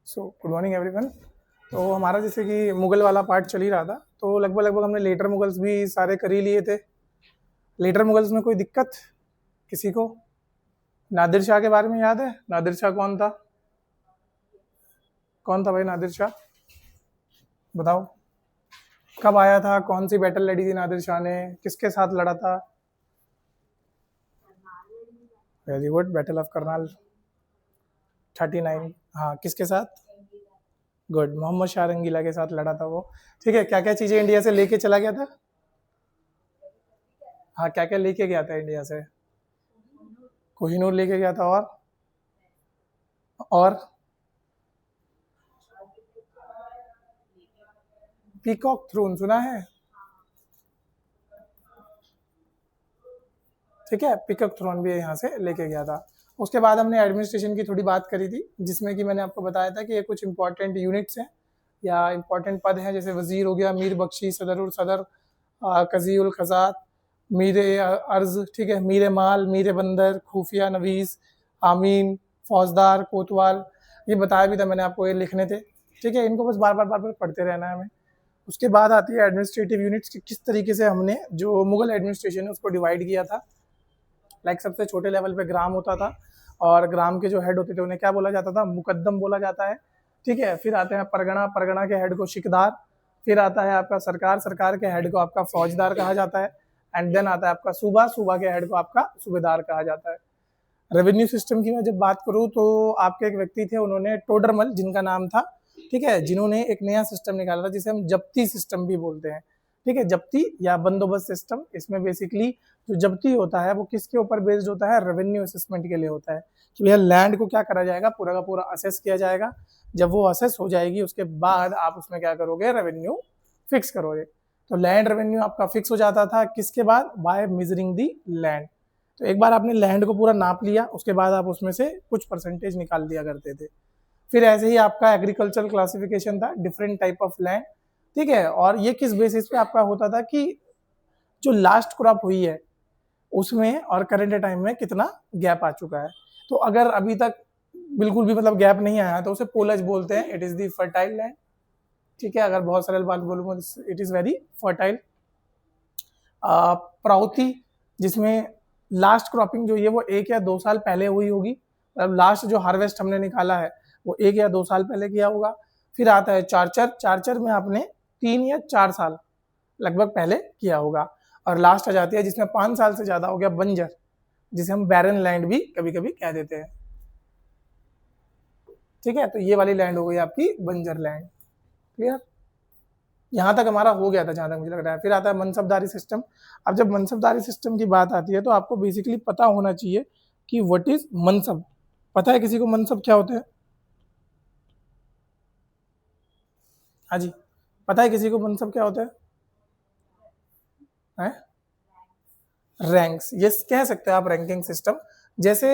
Good morning everyone. तो हमारा जैसे कि मुगल वाला पार्ट चल ही रहा था, तो लगभग हमने लेटर मुगल्स भी सारे कर ही लिए थे। लेटर मुगल्स में कोई दिक्कत किसी को? नादिर शाह के बारे में याद है? नादिर शाह कौन था? कौन था भाई नादिर शाह? बताओ, कब आया था? कौन सी बैटल लड़ी थी नादिर शाह ने? किसके साथ लड़ा था? Very good, battle of Karnal 39। हाँ, किसके साथ? गुड, मोहम्मद शाह रंगीला के साथ लड़ा था वो। ठीक है, क्या क्या चीजें इंडिया से लेके चला गया था? हाँ, क्या क्या लेके गया था इंडिया से? कोहिनूर लेके गया था, और पीकॉक थ्रोन सुना है? ठीक है, पीकॉक थ्रोन भी यहाँ से लेके गया था। उसके बाद हमने एडमिनिस्ट्रेशन की थोड़ी बात करी थी, जिसमें कि मैंने आपको बताया था कि ये कुछ इंपॉर्टेंट यूनिट्स हैं या इंपॉर्टेंट पद हैं, जैसे वजीर हो गया, मीर बख्शी, सदर उल सदर, कजी उल खजात, मीर अर्ज, ठीक है, मीर माल, मीर बंदर, खुफिया नवीस, आमीन, फौजदार, कोतवाल। ये बताया भी था मैंने आपको, ये लिखने थे। ठीक है, इनको बस बार बार पढ़ते रहना है हमें। उसके बाद आती है एडमिनिस्ट्रेटिव यूनिट्स कि किस तरीके से हमने जो मुगल एडमिनिस्ट्रेशन है उसको डिवाइड किया था। लाइक सबसे छोटे लेवल पे ग्राम होता था, और ग्राम के जो हेड होते थे उन्हें क्या बोला जाता था? मुकद्दम बोला जाता है। ठीक है, फिर आते हैं परगना, परगना के हेड को शिकदार, फिर आता है आपका सरकार, सरकार के हेड को आपका फौजदार कहा जाता है, एंड देन आता है आपका सूबा, सूबा के हेड को आपका सूबेदार कहा जाता है। रेवेन्यू सिस्टम की मैं जब बात करूँ तो आपके एक व्यक्ति थे, उन्होंने टोडरमल जिनका नाम था, ठीक है, जिन्होंने एक नया सिस्टम निकाला था जिसे हम जब्ती सिस्टम भी बोलते हैं। ठीक है, जब्ती या बंदोबस्त सिस्टम। इसमें बेसिकली जो जब्ती होता है वो किसके ऊपर बेस्ड होता है? रेवेन्यू असेसमेंट के लिए होता है कि भैया लैंड को क्या करा जाएगा, पूरा का पूरा असेस किया जाएगा। जब वो असेस हो जाएगी उसके बाद आप उसमें क्या करोगे? रेवेन्यू फिक्स करोगे। तो लैंड रेवेन्यू आपका फिक्स हो जाता था किसके बाद? By measuring the land. तो एक बार आपने लैंड को पूरा नाप लिया, उसके बाद आप उसमें से कुछ परसेंटेज निकाल दिया करते थे। फिर ऐसे ही आपका एग्रीकल्चरल क्लासिफिकेशन था, डिफरेंट टाइप ऑफ लैंड। ठीक है, और ये किस बेसिस पे आपका होता था कि जो लास्ट क्रॉप हुई है उसमें और करंट टाइम में कितना गैप आ चुका है। तो अगर अभी तक बिल्कुल भी मतलब गैप नहीं आया तो उसे पोलज बोलते हैं, it is the fertile land. ठीक है, अगर बहुत सरल बात बोलूँ, इट इज वेरी फर्टाइल। प्राउती, जिसमें लास्ट क्रॉपिंग जो है वो 1 या 2 साल पहले हुई होगी, मतलब लास्ट जो हार्वेस्ट हमने निकाला है वो 1 या 2 साल पहले किया होगा। फिर आता है चार्चर, चार्चर में आपने 3 या 4 साल लगभग पहले किया होगा। और लास्ट आ जाती है जिसमें 5 साल से ज्यादा हो गया, बंजर, जिसे हम बैरन लैंड भी कभी कभी कह देते हैं। ठीक है, तो ये वाली लैंड हो गई आपकी बंजर लैंड। क्लियर? यहाँ तक हमारा हो गया था जहाँ तक मुझे लग रहा है। फिर आता है मनसबदारी सिस्टम। अब जब मनसबदारी सिस्टम की बात आती है तो आपको बेसिकली पता होना चाहिए कि व्हाट इज मनसब। पता है किसी को मनसब क्या होता है? हाँ जी, पता है किसी को मनसब क्या होता है? रैंक्स, यस कह सकते हैं आप, रैंकिंग सिस्टम। जैसे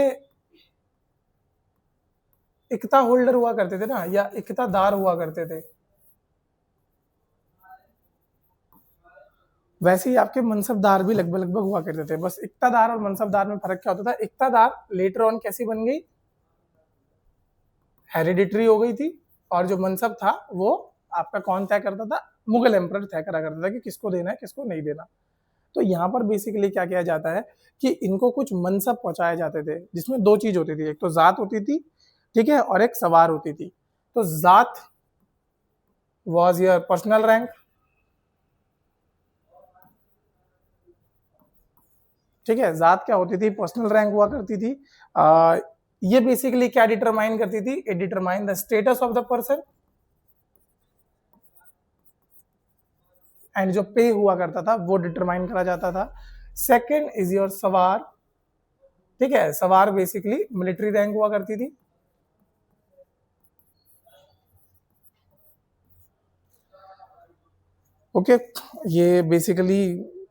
इक्ता होल्डर हुआ करते थे ना, या इक्तादार हुआ करते थे, वैसे ही आपके मनसबदार भी लगभग लगभग हुआ करते थे। बस इक्तादार और मनसबदार में फर्क क्या होता था? इक्तादार लेटर ऑन कैसी बन गई? हेरिडिटरी हो गई थी, और जो मनसब था वो आपका कौन तय करता था? मुगल एम्पर तय करा करता था कि किसको देना है किसको नहीं देना। तो यहाँ पर बेसिकली क्या किया जाता है कि इनको कुछ मनसब पहुंचाए जाते थे, जिसमें 2 चीज होती थी, एक तो जात होती थी, ठीक है, और एक सवार होती थी। तो जात वॉज योर पर्सनल रैंक, ठीक है, जात क्या होती थी? पर्सनल रैंक हुआ करती थी। ये बेसिकली क्या डिटरमाइन करती थी? It determine the status of the person, and जो पे हुआ करता था वो डिटरमाइन करा जाता था। सेकंड इज योर सवार। ठीक है, सवार बेसिकली मिलिट्री रैंक हुआ करती थी। ओके, ये बेसिकली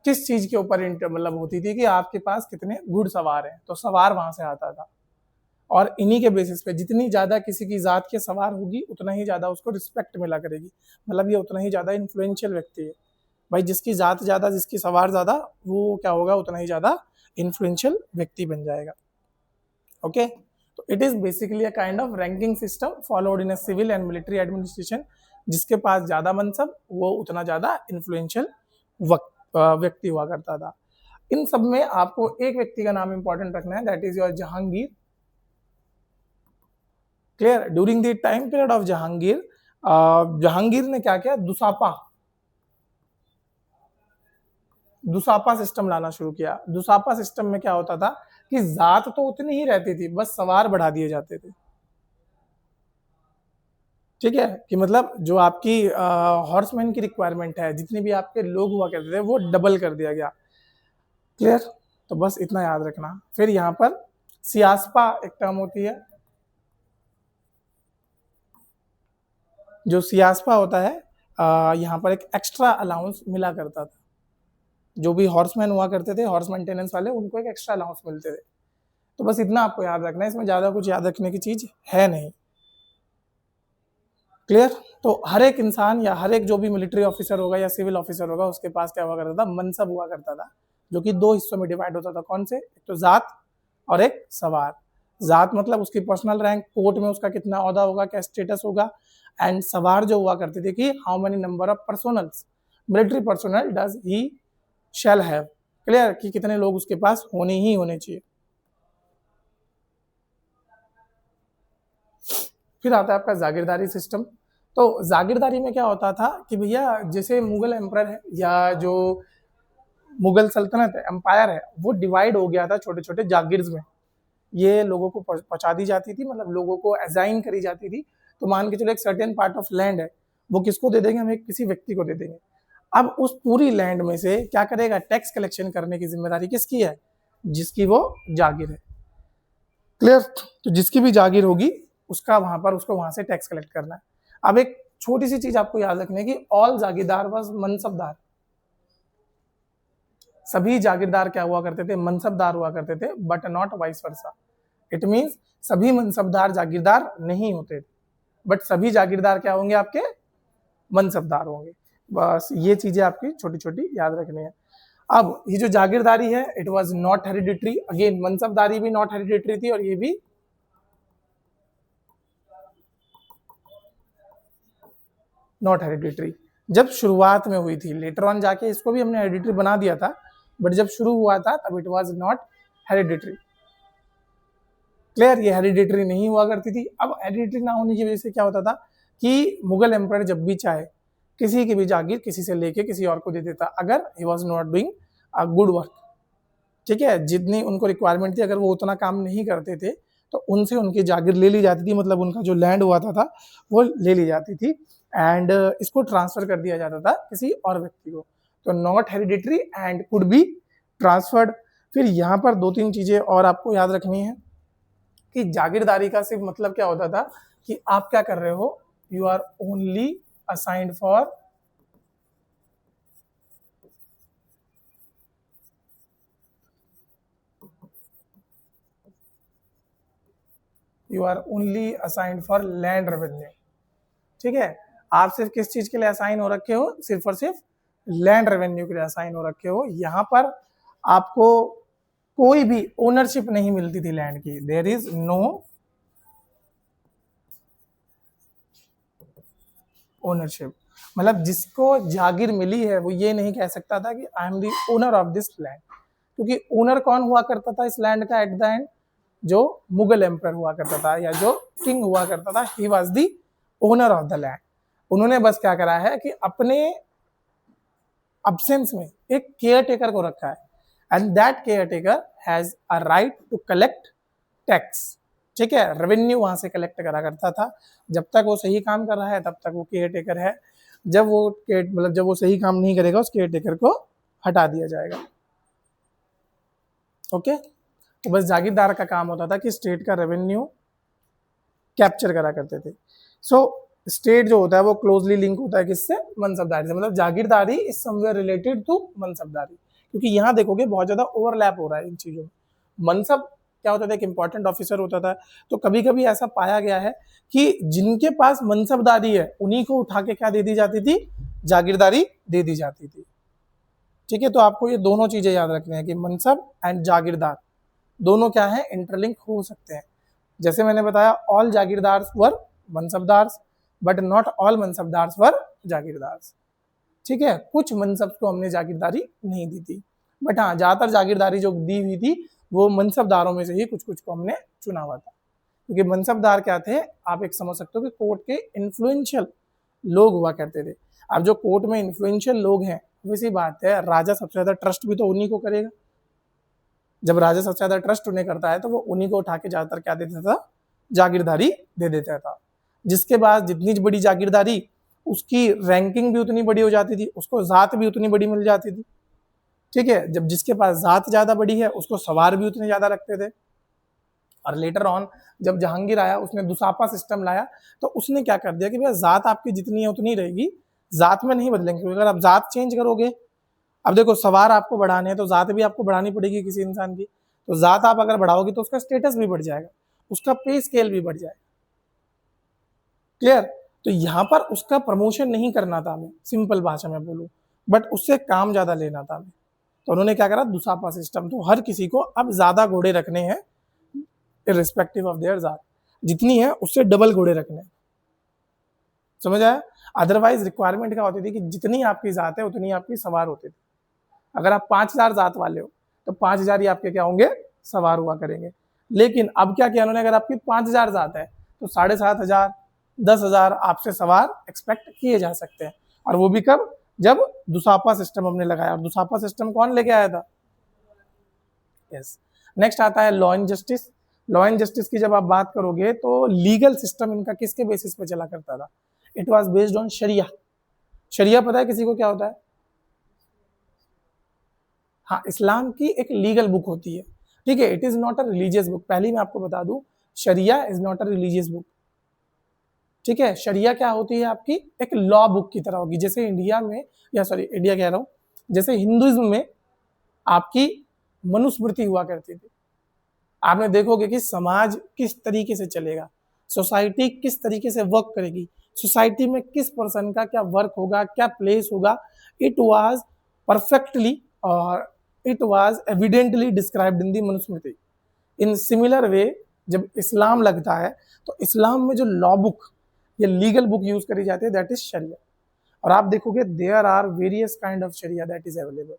किस चीज के ऊपर मतलब होती थी कि आपके पास कितने घुड़सवार हैं, तो सवार वहां से आता था। और इन्हीं के बेसिस पे जितनी ज्यादा किसी की जात के सवार होगी उतना ही ज्यादा उसको रिस्पेक्ट मिला करेगी, मतलब ये उतना ही ज्यादा इन्फ्लुएंशियल व्यक्ति है। भाई जिसकी जात ज्यादा, जिसकी सवार ज्यादा, वो क्या होगा? उतना ही ज्यादा इन्फ्लुएंशियल व्यक्ति बन जाएगा। ओके, तो it is basically a kind of ranking system followed in a civil and military administration. जिसके पास ज्यादा मनसब वो उतना ज्यादा इन्फ्लुएंशियल व्यक्ति हुआ करता था। इन सब में आपको एक व्यक्ति का नाम इंपॉर्टेंट रखना है, that is your Jahangir. Clear? During the time period of Jahangir, Jahangir ने क्या किया, दुसापा सिस्टम लाना शुरू किया। दुसापा सिस्टम में क्या होता था कि जात तो उतनी ही रहती थी, बस सवार बढ़ा दिए जाते थे। ठीक है, कि मतलब जो आपकी हॉर्समैन की रिक्वायरमेंट है, जितने भी आपके लोग हुआ करते थे वो डबल कर दिया गया। क्लियर? तो बस इतना याद रखना। फिर यहाँ पर सियासपा एक टर्म होती है। जो सियासपा होता है, यहाँ पर एक एक्स्ट्रा अलाउंस मिला करता था। जो भी हॉर्समैन हुआ करते थे, हॉर्स मेंटेनेंस वाले, उनको एक एक्स्ट्रा अलाउंस मिलते थे। तो बस इतना आपको याद रखना है, इसमें ज्यादा कुछ याद रखने की चीज है नहीं। क्लियर? तो हर एक इंसान या हर एक जो भी मिलिट्री ऑफिसर होगा या सिविल ऑफिसर होगा, उसके पास क्या हुआ करता था, मनसब हुआ करता था, जो कि दो हिस्सों में डिवाइड होता था। कौन से? एक तो जात और एक सवार। जात मतलब उसकी पर्सनल रैंक, कोर्ट में उसका कितना औहदा होगा, क्या स्टेटस होगा। एंड सवार जो हुआ करती थी कि how many number of personnels, military personnel does he shall have. Clear? कि कितने लोग उसके पास होने ही होने चाहिए। फिर आता है आपका जागीरदारी सिस्टम। तो जागीरदारी में क्या होता था कि भैया जैसे मुगल एम्पर है या जो मुगल सल्तनत है, एम्पायर है, वो डिवाइड हो गया था छोटे छोटे जागीर्स में। ये लोगों को पहुंचा दी जाती थी, मतलब लोगों को असाइन करी जाती थी। तो मान के चलो एक सर्टेन पार्ट ऑफ लैंड है, वो किसको दे देंगे, हम एक किसी व्यक्ति को दे देंगे। अब उस पूरी लैंड में से क्या करेगा, टैक्स कलेक्शन करने की जिम्मेदारी किसकी है, जिसकी वो जागीर है। क्लियर? तो जिसकी भी जागीर होगी उसका वहां पर उसको वहां से टैक्स कलेक्ट करना है। अब एक छोटी सी चीज आपको याद रखनी है कि ऑल जागीरदार वाज मनसबदार। सभी जागीरदार क्या हुआ करते थे, मनसबदार हुआ करते थे, but not vice versa. It means सभी मनसबदार जागीरदार नहीं होते थे, बट सभी जागीरदार क्या होंगे, आपके मनसबदार होंगे। बस ये चीजें आपकी छोटी छोटी याद रखनी है। अब ये जो जागीरदारी है, it was not hereditary. Again मनसबदारी भी नॉट हेरिडिटरी थी और ये भी नॉट हेरिडिटरी। जब शुरुआत में हुई थी, लेटर ऑन जाके इसको भी हमने हेरिडिटरी बना दिया था, बट जब शुरू हुआ था तब it was not hereditary. Clear? ये हेरिडिटरी नहीं हुआ करती थी। अब हेरिडिटरी ना होने की वजह से क्या होता था कि मुगल एम्पायर जब भी चाहे किसी की भी जागीर किसी से लेके किसी और को दे देता, अगर he was not doing a good work. ठीक है, जितनी उनको रिक्वायरमेंट थी, अगर वो उतना काम नहीं करते थे तो उनसे उनकी जागीर ले ली जाती थी, मतलब उनका जो लैंड हुआ था वो ले ली जाती थी एंड इसको ट्रांसफर कर दिया जाता था किसी और व्यक्ति को। तो not hereditary and could be transferred. फिर यहाँ पर दो तीन चीजें और आपको याद रखनी है कि जागीरदारी का सिर्फ मतलब क्या होता था कि आप क्या कर रहे हो, you are only assigned for you are only assigned for land revenue. ठीक है, आप सिर्फ किस चीज के लिए असाइन हो रखे हो, सिर्फ और सिर्फ लैंड रेवेन्यू के लिए असाइन हो रखे हो। यहाँ पर आपको कोई भी ओनरशिप नहीं मिलती थी लैंड की। देयर इज नो ओनरशिप, मतलब जिसको जागीर मिली है वो ये नहीं कह सकता था कि I am the owner of this land, क्योंकि ओनर कौन हुआ करता था इस लैंड का एट द एंड, जो मुगल एम्पायर हुआ करता था या जो किंग हुआ करता था, he was the owner of the land. उन्होंने बस क्या करा है कि अपने अब्सेंस में एक केयर टेकर को रखा है, and that caretaker has a right to collect tax. ठीक है, रेवेन्यू वहां से कलेक्ट करा करता था। जब तक वो सही काम कर रहा है तब तक वो केयर टेकर है। जब वो सही काम नहीं करेगा, उस केयर टेकर को हटा दिया जाएगा। ओके, तो बस जागीरदार का काम होता था कि स्टेट का रेवेन्यू कैप्चर करा करते थे। सो स्टेट जो होता है वो क्लोजली लिंक होता है किससे, मनसबदारी से। मतलब जागीरदारी इज समवेयर रिलेटेड टू मनसबदारी, क्योंकि यहाँ देखोगे बहुत ज्यादा ओवरलैप हो रहा है इन चीजों में। मनसब क्या होता था, एक इंपॉर्टेंट ऑफिसर होता था, तो कभी कभी ऐसा पाया गया है कि जिनके पास मनसबदारी है उन्हीं को उठा के क्या दे दी जाती थी, जागीरदारी दे दी जाती थी। ठीक है, तो आपको ये दोनों चीजें याद रखनी है कि मनसब एंड जागीरदार दोनों क्या है, इंटरलिंक हो सकते हैं। जैसे मैंने बताया ऑल जागीरदार्स वर मनसबदार्स बट नॉट ऑल मनसबदार्स वर जागीरदार्स। ठीक है, कुछ मनसब को हमने जागीरदारी नहीं दी थी, बट हाँ ज्यादातर जागीरदारी जो दी हुई थी वो मनसबदारों में से ही कुछ कुछ को हमने चुना हुआ था। क्योंकि मनसबदार क्या थे, आप एक समझ सकते हो कि कोर्ट के इन्फ्लुएंशियल लोग हुआ करते थे। अब जो कोर्ट में इन्फ्लुएंशियल लोग हैं, वैसी बात है राजा सबसे ज्यादा ट्रस्ट भी तो उन्हीं को करेगा। जब राजा सबसे ज्यादा ट्रस्ट उन्हें करता है तो वो उन्हीं को उठा के ज्यादातर क्या दे देता था, जागीरदारी दे देता था। जिसके बाद जितनी बड़ी जागीरदारी उसकी रैंकिंग भी उतनी बड़ी हो जाती थी, उसको जात भी उतनी बड़ी मिल जाती थी। ठीक है, जब जिसके पास जात ज्यादा बड़ी है उसको सवार भी उतने ज्यादा रखते थे। और लेटर ऑन जब जहांगीर आया उसने दुसापा सिस्टम लाया, तो उसने क्या कर दिया कि भैया जात आपकी जितनी है उतनी रहेगी, जात में नहीं बदलेंगे। क्योंकि अगर आप जात चेंज करोगे, अब देखो सवार आपको बढ़ाने हैं तो जात भी आपको बढ़ानी पड़ेगी किसी इंसान की, तो जात आप अगर बढ़ाओगे तो उसका स्टेटस भी बढ़ जाएगा, उसका पे स्केल भी बढ़ जाएगा। क्लियर? तो यहाँ पर उसका प्रमोशन नहीं करना था हमें, सिंपल भाषा में बोलूं, बट उससे काम ज्यादा लेना था हमें। तो उन्होंने क्या करा, दुसापा सिस्टम। तो हर किसी को अब ज्यादा घोड़े रखने हैं इर्रिस्पेक्टिव ऑफ देयर जात, जितनी है उससे डबल घोड़े रखने हैं। समझ आया? अदरवाइज रिक्वायरमेंट क्या होती थी कि जितनी आपकी जात है उतनी आपकी सवार होती थी। अगर आप 5000 जात वाले हो तो 5000 ही आपके क्या होंगे, सवार हुआ करेंगे। लेकिन अब क्या किया उन्होंने, अगर आपकी 5000 जात है तो 7500 10,000 आपसे सवार एक्सपेक्ट किए जा सकते हैं। और वो भी कब, जब दुसापा सिस्टम हमने लगाया। और दुसापा सिस्टम कौन लेके आया था? यस। नेक्स्ट आता है law and justice. Law and justice की जब आप बात करोगे तो लीगल सिस्टम इनका किसके बेसिस पे चला करता था? इट वॉज बेस्ड ऑन शरिया। शरिया पता है किसी को क्या होता है? हाँ, इस्लाम की एक लीगल बुक होती है। ठीक है, it is not a religious book. पहले मैं आपको बता दूं, शरिया is not a religious book. ठीक है, शरिया क्या होती है आपकी, एक लॉ बुक की तरह होगी। जैसे इंडिया में, या सॉरी इंडिया कह रहा हूं, जैसे हिंदुइज्म में आपकी मनुस्मृति हुआ करती थी। आपने देखोगे कि समाज किस तरीके से चलेगा, सोसाइटी किस तरीके से वर्क करेगी, सोसाइटी में किस पर्सन का क्या वर्क होगा, क्या प्लेस होगा, इट वाज परफेक्टली और it was evidently described in the Manusmriti. In similar way जब इस्लाम लगता है तो इस्लाम में जो लॉ बुक या लीगल बुक यूज करी जाती है, दैट इज शरिया। और आप देखोगे there are various kind of sharia that is available.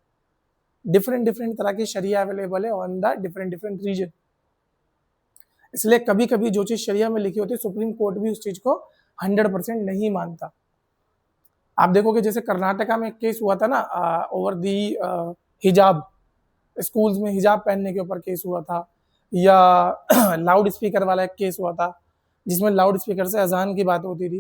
Different different तरह की शरिया अवेलेबल है on the different different region. इसलिए कभी कभी जो चीज शरिया में लिखी होती है, सुप्रीम कोर्ट भी उस चीज को 100% नहीं मानता। आप देखोगे जैसे कर्नाटका में एक केस हुआ था ना, ओवर दी हिजाब, स्कूल्स में हिजाब पहनने के ऊपर केस हुआ था, या लाउड स्पीकर वाला एक केस हुआ था जिसमें लाउड स्पीकर से अजान की बात होती थी।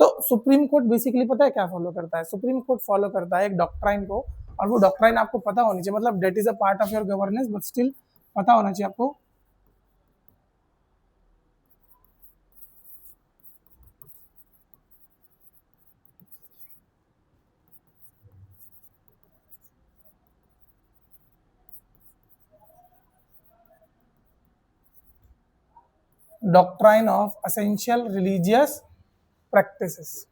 तो सुप्रीम कोर्ट बेसिकली पता है क्या फॉलो करता है? सुप्रीम कोर्ट फॉलो करता है एक डॉक्ट्राइन को, और वो डॉक्ट्राइन आपको पता होनी चाहिए, मतलब that is a part of your governance, but still पता होना चाहिए आपको। Doctrine of essential religious practices.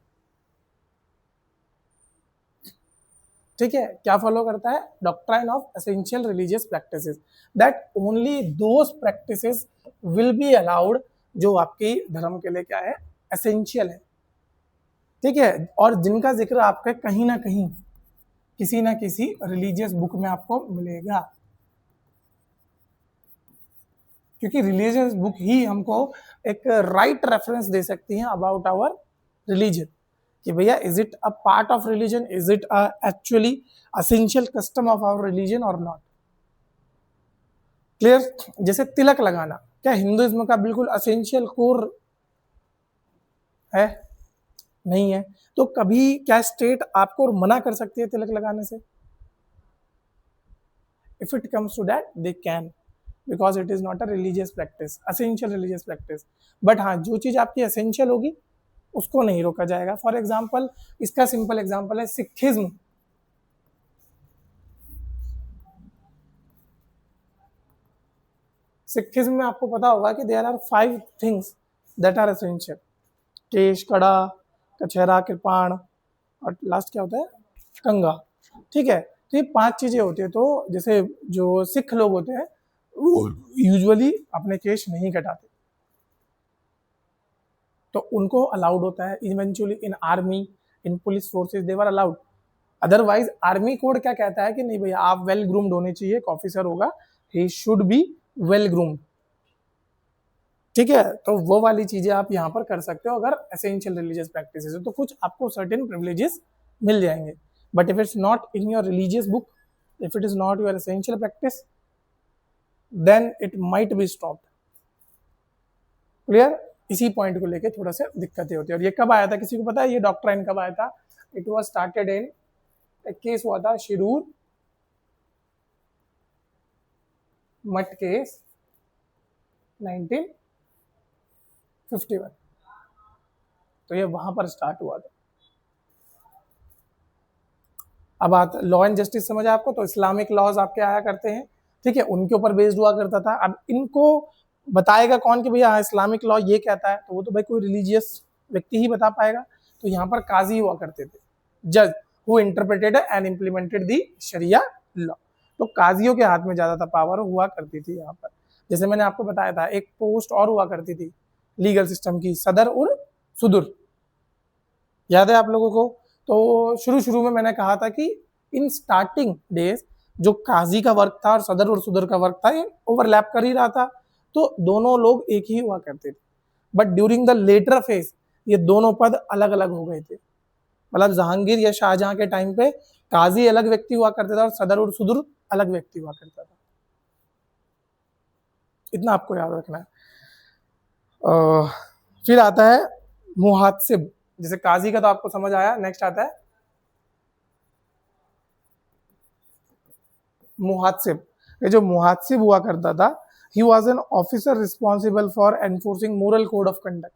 ठीक है, क्या फॉलो करता है? Doctrine of essential religious practices, that only those practices will be allowed जो आपकी धर्म के लिए क्या है, एसेंशियल है। ठीक है, और जिनका जिक्र आपके कहीं ना कहीं किसी ना किसी रिलीजियस बुक में आपको मिलेगा, क्योंकि रिलीजियस बुक ही हमको एक राइट रेफरेंस दे सकती है अबाउट आवर रिलीजन, कि भैया is it a part of religion, is it actually essential custom of our religion और नॉट। क्लियर? जैसे तिलक लगाना क्या हिंदुइज्म का बिल्कुल एसेंशियल कोर है? नहीं है। तो कभी क्या स्टेट आपको मना कर सकती है तिलक लगाने से? If it comes to that they can, because it is not a religious practice, essential religious practice. But हाँ, जो चीज आपकी एसेंशियल होगी उसको नहीं रोका जाएगा। फॉर एग्जाम्पल, इसका सिंपल एग्जाम्पल है सिखिज्म। सिखिज्म में आपको पता होगा कि there are 5 things that are essential: kesh, kara, kachera, कृपाण, और लास्ट क्या होता है, कंगा। ठीक है, तो ये 5 चीजें होती है। तो जैसे जो सिख लोग होते हैं वो यूजुअली अपने केश नहीं कटाते, तो उनको अलाउड होता है eventually in army, in police forces they were allowed. Otherwise army code क्या कहता है कि नहीं भैया आप वेल ग्रूम्ड होने चाहिए, एक ऑफिसर होगा he should be well groomed, ठीक है। तो वो वाली चीजें आप यहाँ पर कर सकते हो अगर एसेंशियल रिलीजियस प्रैक्टिसेस है, तो कुछ आपको सर्टेन प्रिविलेजेस मिल जाएंगे। But if it's not in your religious book, if it is not your essential practice, then it might be stopped. Clear? इसी पॉइंट को लेके थोड़ा सा दिक्कतें होती है। और ये कब आया था, किसी को पता है ये डॉक्ट्राइन कब आया था? इट वॉज स्टार्टेड इन, एक केस हुआ था शिरूर मठ केस 1951, तो ये वहां पर स्टार्ट हुआ था। अब बात लॉ एंड जस्टिस समझ आया आपको, तो इस्लामिक लॉज आपके आया करते हैं, ठीक है, उनके ऊपर बेस्ड हुआ करता था। अब इनको बताएगा कौन कि भैया इस्लामिक लॉ ये कहता है, तो वो तो भाई कोई रिलीजियस व्यक्ति ही बता पाएगा। तो यहाँ पर काजी हुआ करते थे, जज who interpreted and implemented the sharia law. तो काजियों के हाथ में ज्यादातर पावर हुआ करती थी यहाँ पर। जैसे मैंने आपको बताया था एक पोस्ट और हुआ करती थी लीगल सिस्टम की, सदर और सुदुर, याद है आप लोगों को? तो शुरू में मैंने कहा था कि इन स्टार्टिंग डेज जो काजी का वर्क था और सदर और सुदर का वर्क था ये ओवरलैप कर ही रहा था, तो दोनों लोग एक ही हुआ करते थे। But during the later phase ये दोनों पद अलग अलग हो गए थे। मतलब जहांगीर या शाहजहां के टाइम पे काजी अलग व्यक्ति हुआ करता था और सदर और सुदर अलग व्यक्ति हुआ करता था। इतना आपको याद रखना है। फिर आता है मुहात्सिब, जैसे काजी का तो आपको समझ आया। नेक्स्ट आता है मुहात्सिब। ये जो मुहात्सिब हुआ करता था, he was an officer responsible for enforcing moral code of conduct,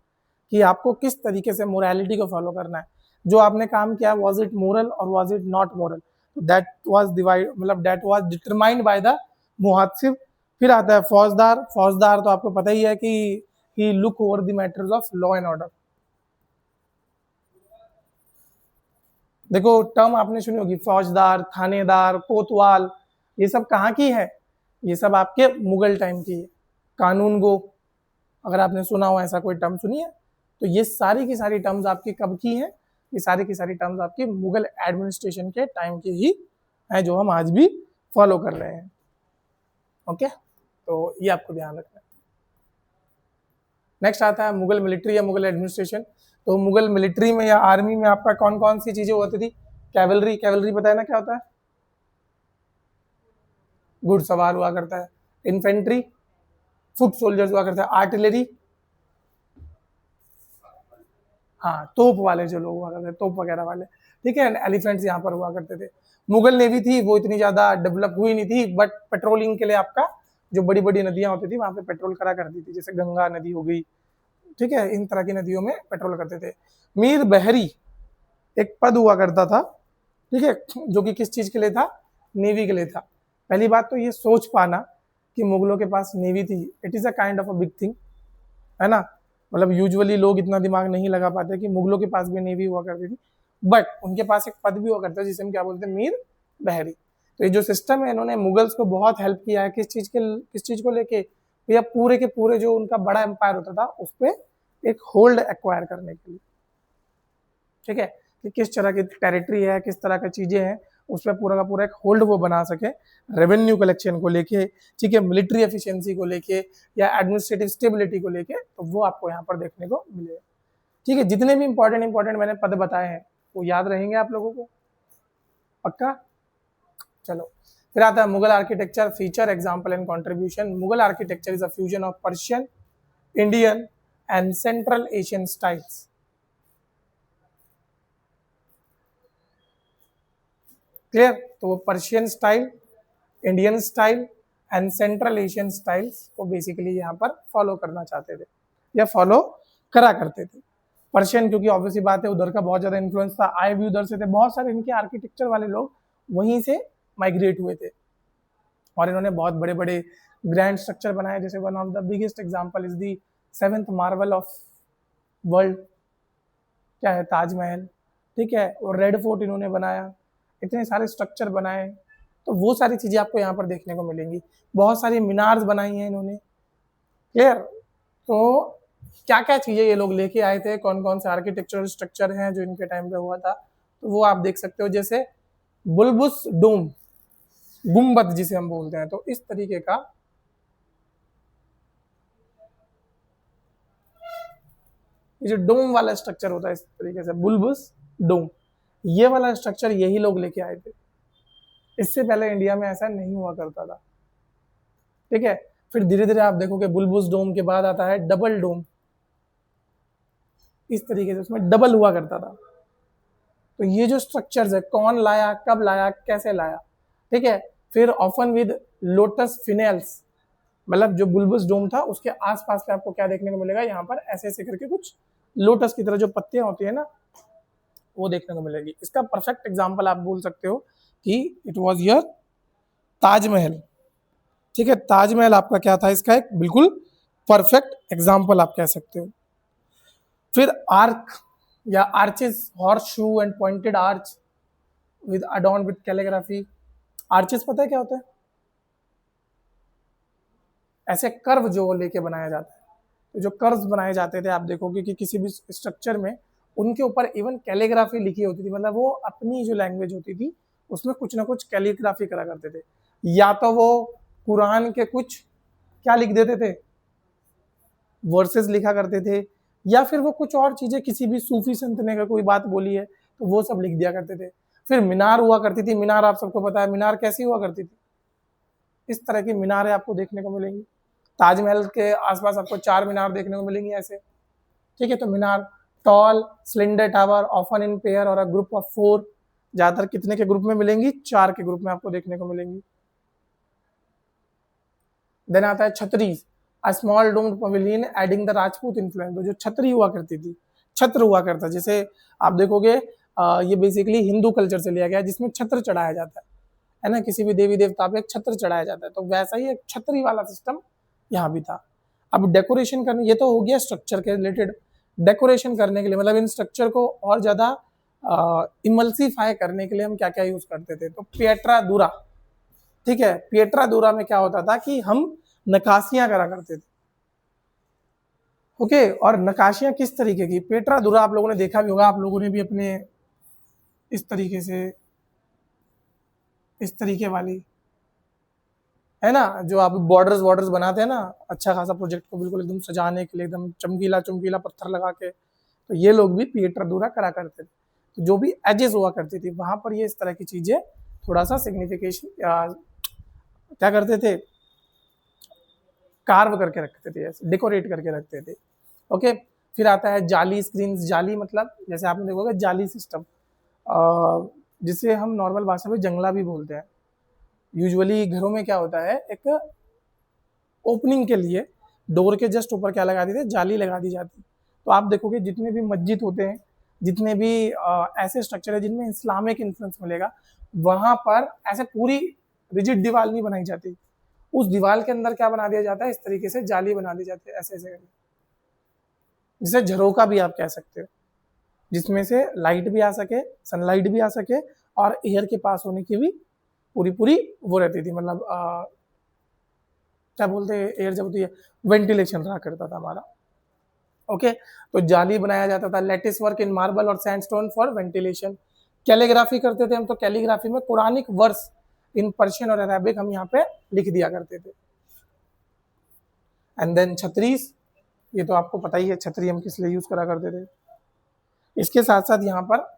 कि आपको किस तरीके से मोरालिटी को फॉलो करना है। जो आपने काम किया was it moral or was it not moral, that was divide, मतलब that was determined by the मुहात्सिब। फिर आता है फौजदार। फौजदार तो आपको पता ही है कि he look over the matters of law and order. देखो टर्म आपने सुनी होगी, फौजदार, थानेदार, कोतवाल, ये सब कहाँ की है? ये सब आपके मुगल टाइम की है। कानून गो, अगर आपने सुना हो ऐसा कोई टर्म सुनी है, तो ये सारी की सारी टर्म्स आपकी कब की हैं? ये सारी की सारी टर्म्स आपकी मुगल एडमिनिस्ट्रेशन के टाइम की ही है, जो हम आज भी फॉलो कर रहे हैं। ओके, तो ये आपको ध्यान रखना है। नेक्स्ट आता है मुगल मिलिट्री या मुगल एडमिनिस्ट्रेशन। तो मुगल मिलिट्री में या आर्मी में आपका कौन कौन सी चीजें होती थी? कैवलरी, कैवलरी पता है ना क्या होता है? घुड़सवार हुआ करता है। इन्फेंट्री, फुट सोल्जर्स हुआ करता है। आर्टिलरी, हाँ तोप वाले जो लोग हुआ करते थे, तोप वगैरह वाले, ठीक है। एलिफेंट्स यहाँ पर हुआ करते थे। मुगल नेवी थी वो इतनी ज्यादा डेवलप हुई नहीं थी, बट पेट्रोलिंग के लिए आपका जो बड़ी बड़ी नदियां होती थी वहां पे पेट्रोल करा करती थी, जैसे गंगा नदी हो गई, ठीक है, इन तरह की नदियों में पेट्रोल करते थे। मीर बहरी एक पद हुआ करता था, ठीक है, जो कि किस चीज के लिए था? नेवी के लिए था। पहली बात तो ये सोच पाना कि मुगलों के पास नेवी थी, it is a kind of a big thing, है ना। मतलब यूजुअली लोग इतना दिमाग नहीं लगा पाते कि मुगलों के पास भी नेवी हुआ करती थी, बट उनके पास एक पद भी हुआ करता है जिसे हम क्या बोलते हैं? मीर बहरी। तो ये जो सिस्टम है इन्होंने मुगल्स को बहुत हेल्प किया है, किस चीज को लेके? या पूरे के पूरे जो उनका बड़ा एम्पायर होता था उस पर एक होल्ड एक्वायर करने के लिए, ठीक है, कि किस तरह की टेरिटरी है, किस तरह की चीजें हैं, उस पर पूरा का पूरा एक होल्ड वो बना सके, रेवेन्यू कलेक्शन को लेके, ठीक है, मिलिट्री एफिशिएंसी को लेके या एडमिनिस्ट्रेटिव स्टेबिलिटी को लेके, तो वो आपको यहाँ पर देखने को मिलेगा, ठीक है। जितने भी इंपॉर्टेंट मैंने पद बताए हैं वो याद रहेंगे आप लोगों को, पक्का? चलो फिर आता है Mughal architecture, feature, example and contribution. Mughal architecture is a fusion of Persian, Indian and central Asian styles. Clear? तो वो Persian style, Indian style and central Asian styles को बेसिकली यहाँ पर फॉलो करना चाहते थे या फॉलो करा करते थे। पर्शियन क्योंकि ऑब्वियसली बात है उधर का बहुत ज्यादा इन्फ्लुएंस था, आए भी उधर से थे, बहुत सारे इनके आर्किटेक्चर वाले लोग वहीं से माइग्रेट हुए थे और इन्होंने बहुत बड़े बड़े ग्रैंड स्ट्रक्चर बनाए। जैसे one of the biggest example is the 7th Marvel of world, क्या है? ताजमहल, ठीक है, और रेड फोर्ट इन्होंने बनाया, इतने सारे स्ट्रक्चर बनाए, तो वो सारी चीजें आपको यहाँ पर देखने को मिलेंगी। बहुत सारी मीनार्स बनाई हैं इन्होंने, क्लियर? तो क्या क्या चीजें ये लोग लेके आए थे, कौन कौन से आर्किटेक्चरल स्ट्रक्चर हैं जो इनके टाइम पे हुआ था, तो वो आप देख सकते हो। जैसे बुलबुस डोम, गुम्बद जिसे हम बोलते हैं, तो इस तरीके का ये जो डोम वाला स्ट्रक्चर होता है, इस तरीके से बुलबुस डोम, ये वाला स्ट्रक्चर यही लोग लेके आए थे। इससे पहले इंडिया में ऐसा नहीं हुआ करता था, ठीक है। फिर धीरे धीरे आप देखोगे बुलबुस डोम के बाद आता है डबल डोम, इस तरीके से उसमें डबल हुआ करता था। तो ये जो स्ट्रक्चर्स है, कौन लाया, कब लाया, कैसे लाया, ठीक है। फिर ऑफन विद लोटस फिनेल्स, मतलब जो बुलबुस डोम था उसके आसपास पे आपको क्या देखने को मिलेगा, यहाँ पर ऐसे ऐसे करके कुछ लोटस की तरह जो पत्तियां होती है ना, वो देखने को मिलेगी। इसका परफेक्ट एग्जाम्पल आप बोल सकते हो कि इट वॉज योर ताजमहल, ठीक है। ताजमहल आपका क्या था, इसका एक बिल्कुल परफेक्ट एग्जाम्पल आप कह सकते हो। फिर आर्क या arches, horse shoe and pointed arch with adorn with calligraphy. Arches पता है क्या होता है, ऐसे कर्व जो लेके बनाया जाता है। तो जो कर्व्स बनाए जाते थे, आप देखोगे कि किसी भी स्ट्रक्चर में उनके ऊपर इवन कैलीग्राफी लिखी होती थी, मतलब वो अपनी जो लैंग्वेज होती थी उसमें कुछ ना कुछ कैलीग्राफी करा करते थे। या तो वो कुरान के कुछ क्या लिख देते थे, वर्सेस लिखा करते थे, या फिर वो कुछ और चीजें, किसी भी सूफी संत ने कोई बात बोली है तो वो सब लिख दिया करते थे। फिर मीनार हुआ करती थी, मीनार आप सबको पता है मीनार कैसी हुआ करती थी, इस तरह की मीनारें आपको देखने को मिलेंगी। ताजमहल के आसपास आपको 4 मीनार देखने को मिलेंगी ऐसे, ठीक है। तो मीनार tall slender tower often in pair or a group of 4, ज्यादातर कितने के ग्रुप में मिलेंगी, 4 के ग्रुप में आपको देखने को मिलेंगी। देन आता है छतरी, a small doomed pavilion adding the Rajput influence. जो छतरी हुआ करती थी, छत्र हुआ करता, जैसे आप देखोगे ये बेसिकली हिंदू कल्चर से लिया गया, जिसमें छत्र चढ़ाया जाता है ना, किसी भी देवी देवता पे एक छत्र चढ़ाया जाता है, तो वैसा ही एक छतरी वाला सिस्टम यहाँ भी था। अब डेकोरेशन करने, ये तो हो गया स्ट्रक्चर के रिलेटेड। डेकोरेशन करने के लिए, मतलब इन स्ट्रक्चर को और ज्यादा इमल्सिफाई करने के लिए हम क्या क्या यूज करते थे, तो पिएट्रा दूरा, ठीक है। पिएट्रा दूरा में क्या होता था कि हम नकाशियां करा करते थे, ओके। और नकाशियां किस तरीके की, पिएट्रा दूरा आप लोगों ने देखा भी होगा, आप लोगों ने भी अपने इस तरीके से, इस तरीके वाली है ना, जो आप बॉर्डर्स वॉर्डर्स बनाते हैं ना, अच्छा खासा प्रोजेक्ट को बिल्कुल एकदम सजाने के लिए, एकदम चमकीला चमकीला पत्थर लगा के, तो ये लोग भी पिएट्रा दूरा करा करते थे। तो जो भी एजेस हुआ करती थी वहां पर ये इस तरह की चीजें थोड़ा सा सिग्निफिकेशन क्या करते थे, कार्व करके रखते थे, डेकोरेट करके रखते थे, ओके। फिर आता है जाली स्क्रीन। जाली मतलब जैसे आपने देखोगे जाली सिस्टम, जिसे हम नॉर्मल भाषा में जंगला भी बोलते हैं। यूजुअली घरों में क्या होता है, एक ओपनिंग के लिए डोर के जस्ट ऊपर क्या लगा दी थी, जाली लगा दी जाती। तो आप देखोगे जितने भी मस्जिद होते हैं, जितने भी ऐसे स्ट्रक्चर है जिनमें इस्लामिक इन्फ्लुएंस मिलेगा, वहां पर ऐसे पूरी रिजिड दीवार नहीं बनाई जाती, उस दीवार के अंदर क्या बना दिया जाता है, इस तरीके से जाली बना दी जाती है, ऐसे ऐसे, जिसे झरोका भी आप कह सकते हो, जिसमें से लाइट भी आ सके, सनलाइट भी आ सके, और एयर के पास होने की भी पूरी पूरी वो रहती थी, मतलब क्या बोलते हैं, एयर जब होती है, वेंटिलेशन रहा करता था हमारा, ओके। तो जाली बनाया जाता था। लेटिस वर्क इन मार्बल और सैंडस्टोन फॉर वेंटिलेशन। कैलीग्राफी करते थे हम, तो कैलीग्राफी में कुरानिक वर्स इन पर्शियन और अरेबिक हम यहाँ पे लिख दिया करते थे। एंड देन छतरीस, ये तो आपको पता ही है छतरी हम किस लिए यूज करा करते थे। इसके साथ साथ यहाँ पर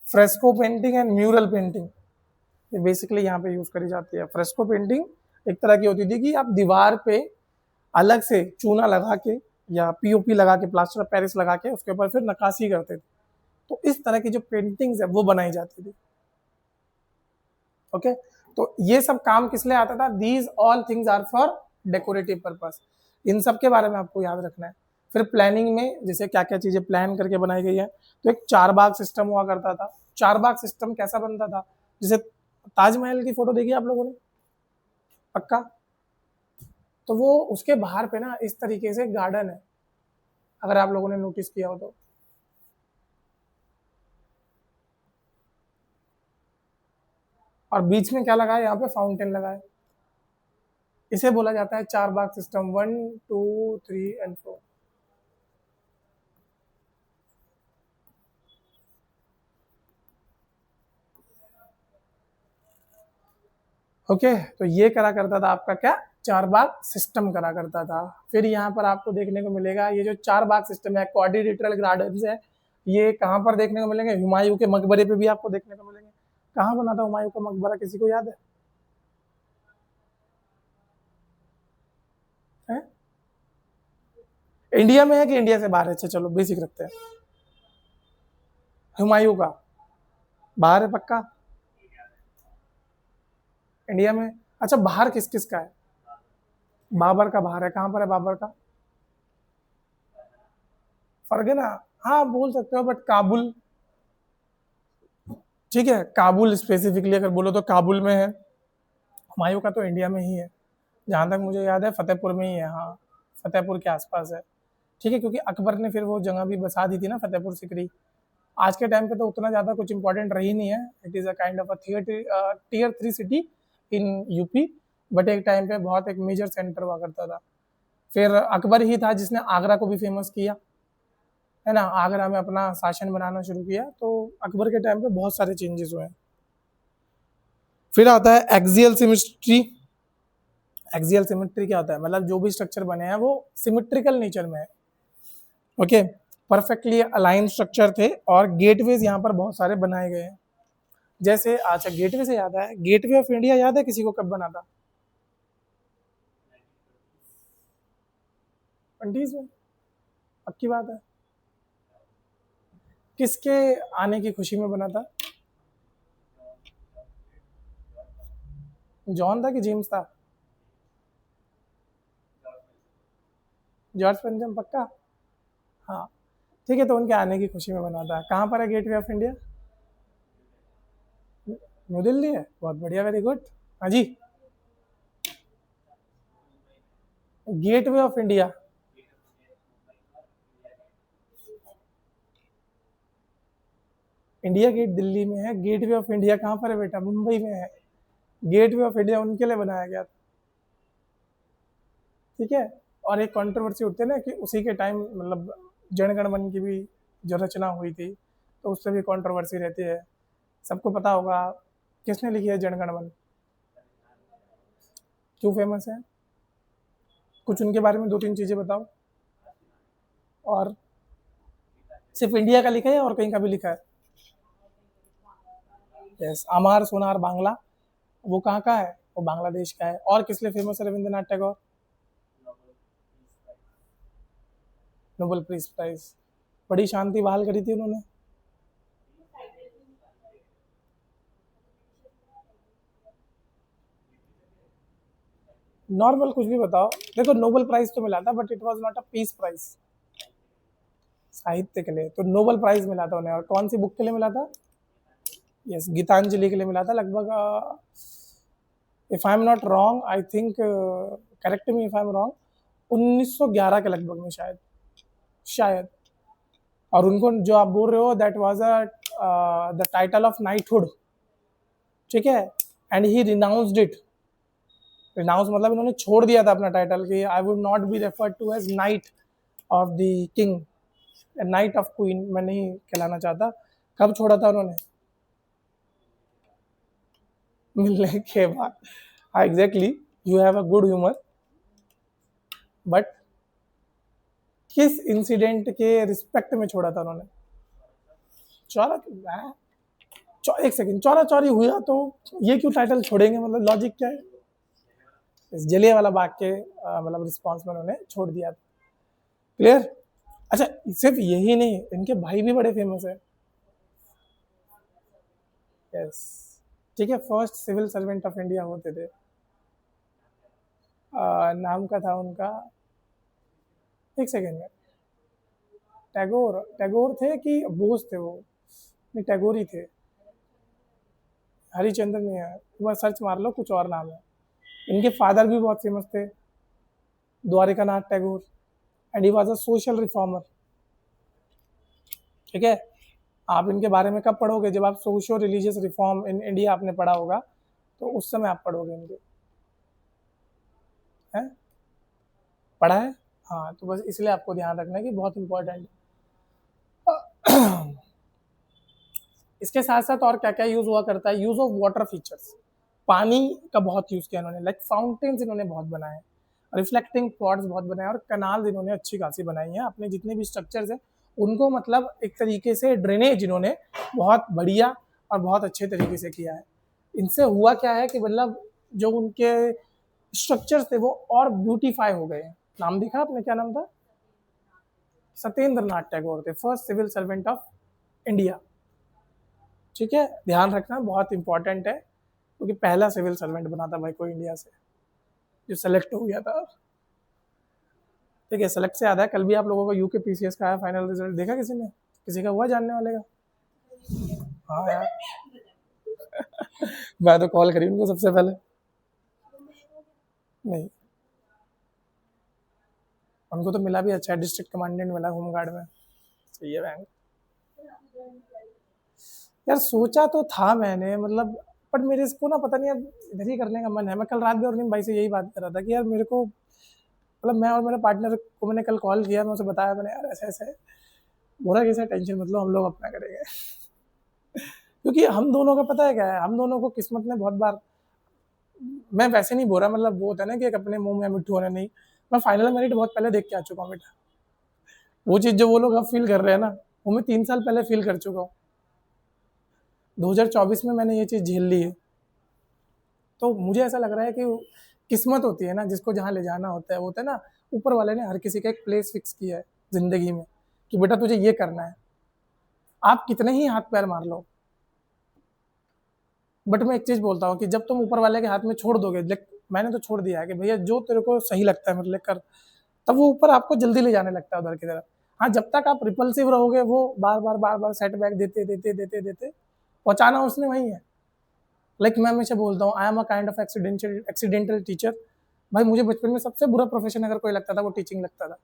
fresco painting and mural painting, ये बेसिकली यहाँ पे यूज करी जाती है। फ्रेस्को पेंटिंग एक तरह की होती थी कि आप दीवार पे अलग से चूना लगा के या पीओपी लगा के, प्लास्टर ऑफ पेरिस लगा के, उसके ऊपर फिर नक्काशी करते थे, तो इस तरह की जो पेंटिंग्स है वो बनाई जाती थी, ओके। तो ये सब काम किस लिए आता था, these all things are for decorative purpose, इन सब के बारे में आपको याद रखना है। फिर प्लानिंग में जैसे क्या क्या चीजें प्लान करके बनाई गई है, तो एक 4 बाग सिस्टम हुआ करता था। 4 बाग सिस्टम कैसा बनता था, जैसे ताजमहल की फोटो देखी आप लोगों ने, पक्का, तो वो उसके बाहर पे ना इस तरीके से गार्डन है, अगर आप लोगों ने नोटिस किया हो तो। और बीच में क्या लगा है, यहाँ पे फाउंटेन लगा है। इसे बोला जाता है चार बाग सिस्टम, 1 2 3 एंड 4। ओके, तो ये करा करता था आपका क्या, चार बाग सिस्टम करा करता था। फिर यहाँ पर आपको देखने को मिलेगा ये जो चार बाग सिस्टम है, क्वाड्रिलेटरल गार्डन्स है, ये कहाँ पर देखने को मिलेंगे, हुमायूं के मकबरे पे भी आपको देखने को मिलेंगे। कहाँ बना था हुमायूं का मकबरा, किसी को याद है? इंडिया में है कि इंडिया से बाहर है? अच्छा चलो बेसिक रखते हैं। हुमायूं का बाहर है पक्का? इंडिया में? अच्छा, बाहर किस किस का है? बाबर का बाहर है। कहाँ पर है बाबर का? फर्क है ना, हाँ बोल सकते हो, बट काबुल, ठीक है, काबुल स्पेसिफिकली अगर बोलो तो काबुल में है। हुमायूं का तो इंडिया में ही है, जहाँ तक मुझे याद है फतेहपुर में ही है, हाँ फतेहपुर के आसपास है। ठीक है, क्योंकि अकबर ने फिर वो जगह भी बसा दी थी ना, फतेहपुर सिकरी। आज के टाइम पे तो उतना ज़्यादा कुछ इंपॉर्टेंट रही नहीं है, it is a kind of a tier 3 city in UP, but एक टाइम पे बहुत एक मेजर सेंटर हुआ करता था। फिर अकबर ही था जिसने आगरा को भी फेमस किया, है ना, आगरा में अपना शासन बनाना शुरू किया, तो अकबर के टाइम पे बहुत सारे चेंजेस हुए। फिर आता है एक्सियल सिमेट्री। एक्सियल सिमेट्री क्या होता है, मतलब जो भी स्ट्रक्चर बने हैं वो सिमेट्रिकल नेचर में है। ओके, परफेक्टली अलाइन स्ट्रक्चर थे, और गेटवेज यहाँ पर बहुत सारे बनाए गए हैं। जैसे अच्छा, गेटवे से याद है, गेटवे ऑफ इंडिया याद है किसी को, कब बना था? 20 में? पक्की बात है? किसके आने की खुशी में बना था? जॉन था कि जेम्स था? जॉर्ज पंचम पक्का? हाँ, ठीक है, तो उनके आने की खुशी में बना था। कहाँ पर है gateway of India? New Delhi है, बहुत बढ़िया, वेरी गुड। हाँ जी, gateway of India, India Gate Delhi में है, गेटवे ऑफ इंडिया कहाँ पर है बेटा? मुंबई में है। गेटवे ऑफ इंडिया उनके लिए बनाया गया था, ठीक है। और एक कंट्रोवर्सी उठते ना कि उसी के टाइम मतलब जनगण मन की भी जो रचना हुई थी, तो उससे भी कंट्रोवर्सी रहती है। सबको पता होगा किसने लिखी है जनगण मन, क्यों फेमस है? कुछ उनके बारे में दो तीन चीज़ें बताओ। और सिर्फ इंडिया का लिखा है और कहीं का भी लिखा है? यस, अमार सोनार बांग्ला, वो कहाँ का है? वो बांग्लादेश का है। और किस लिए फेमस है Rabindranath Tagore? Nobel peace prize, बड़ी शांति बहाल करी थी उन्होंने। नॉर्मल कुछ भी बताओ, देखो नोबेल प्राइज तो मिला था, but it was not a peace prize. साहित्य के लिए तो नोबेल प्राइज मिला था उन्हें, और कौन सी बुक के लिए मिला था? यस, गीतांजलि के लिए मिला था, लगभग if I am not wrong, I think, correct me if I am wrong, 1911 के लगभग में शायद, शायद। और उनको जो आप बोल रहे हो, that was the title of knighthood, ठीक है, and he renounced it. Renounce मतलब इन्होंने छोड़ दिया था अपना टाइटल कि I would not be referred to as knight of the king, knight of queen मैं नहीं कहलाना चाहता। कब छोड़ा था उन्होंने? मिलने के बाद। हाँ exactly, you have a good humour, but किस इंसिडेंट के रिस्पेक्ट में छोड़ा था उन्होंने? चौरा, एक सेकंड, चौरा चौरी हुआ तो ये क्यों टाइटल छोड़ेंगे, मतलब लॉजिक क्या है? इस जलियांवाला बाग के मतलब रिस्पॉन्स में उन्होंने छोड़ दिया था। क्लियर? अच्छा, सिर्फ यही नहीं, इनके भाई भी बड़े फेमस है। यस, ठीक है, first civil servant of India होते थे। नाम का था उनका, एक सेकेंड में, टैगोर, टैगोर थे कि बोस थे वो? नहीं, टैगोर ही थे। हरिचंद्र नहीं है, एक बार सर्च मार लो, कुछ और नाम है। इनके फादर भी बहुत फेमस थे, Dwarikanath Tagore, and he was a social reformer. ठीक है। आप इनके बारे में कब पढ़ोगे? जब आप socio religious reform in India आपने पढ़ा होगा, तो उस समय आप पढ़ोगे इनके, हैं पढ़ा है? हाँ, तो बस इसलिए आपको ध्यान रखना है कि बहुत इंपॉर्टेंट है। इसके साथ साथ और क्या क्या यूज हुआ करता है? यूज ऑफ वाटर फीचर्स, पानी का बहुत यूज किया इन्होंने, लाइक फाउंटेन्स इन्होंने बहुत बनाए, रिफ्लेक्टिंग पॉट्स बहुत बनाए, और कनाल इन्होंने अच्छी खासी बनाई है। अपने जितने भी स्ट्रक्चर्स हैं उनको मतलब एक तरीके से ड्रेनेज इन्होंने बहुत बढ़िया और बहुत अच्छे तरीके से किया है। इनसे हुआ क्या है कि मतलब जो उनके स्ट्रक्चर्स थे वो और ब्यूटीफाई हो गए। नाम देखा आपने, क्या नाम था? सत्येंद्र नाथ टैगोर थे, first civil servant of India. ठीक है, ध्यान रखना बहुत इंपॉर्टेंट है, क्योंकि पहला सिविल सर्वेंट बना था भाई कोई इंडिया से जो सेलेक्ट हो गया था। ठीक है, सेलेक्ट से याद है, कल भी आप लोगों का यूके पीसीएस का आया फाइनल रिजल्ट, देखा किसी ने? किसी का हुआ जानने वाले का? हाँ यार, मैं तो कॉल करी उनको सबसे पहले। नहीं, उनको तो मिला भी अच्छा है, डिस्ट्रिक्ट कमांडेंट मिला होमगार्ड में। सही है बैंक। यार सोचा तो था मैंने, मतलब बट मेरे इसको ना पता नहीं, अब इधर ही करने का मन है। मैं कल रात भी अरविंद भाई से यही बात कर रहा था कि यार मेरे को, मतलब मैं और मेरे पार्टनर को मैंने कल कॉल किया, मैं उसे बताया, मैंने यार ऐसे ऐसे, बोला कैसा टेंशन मतलब हम लोग अपना करेंगे। क्योंकि हम दोनों का पता है क्या है, हम दोनों को किस्मत ने बहुत बार, मैं वैसे नहीं बोल रहा, मतलब वो होता है ना कि एक अपने मुंह में मिट्ठू होना नहीं, मैं फाइनल मेरिट बहुत पहले देख के आ चुका हूँ बेटा। वो चीज़ जो वो लोग अब फील कर रहे हैं ना, वो मैं 3 साल पहले फील कर चुका हूँ। 2024 में मैंने ये चीज़ झेल ली है। तो मुझे ऐसा लग रहा है कि किस्मत होती है ना, जिसको जहाँ ले जाना होता है, वो होता है ना, ऊपर वाले ने हर किसी का एक प्लेस फिक्स किया है जिंदगी में कि बेटा तुझे ये करना है। आप कितने ही हाथ पैर मार लो, बट मैं एक चीज बोलता हूँ कि जब तुम ऊपर वाले के हाथ में छोड़ दोगे, मैंने तो छोड़ दिया है कि भैया जो तेरे को सही लगता है मतलब कर, तब वो ऊपर आपको जल्दी ले जाने लगता है उधर की तरफ। हाँ, जब तक आप रिपल्सिव रहोगे, वो बार बार सेटबैक देते देते देते देते पहुंचाना उसने वही है। लाइक मैं हमेशा बोलता हूँ, I am a kind of accidental teacher. भाई मुझे बचपन में सबसे बुरा प्रोफेशन अगर कोई लगता था वो टीचिंग लगता था।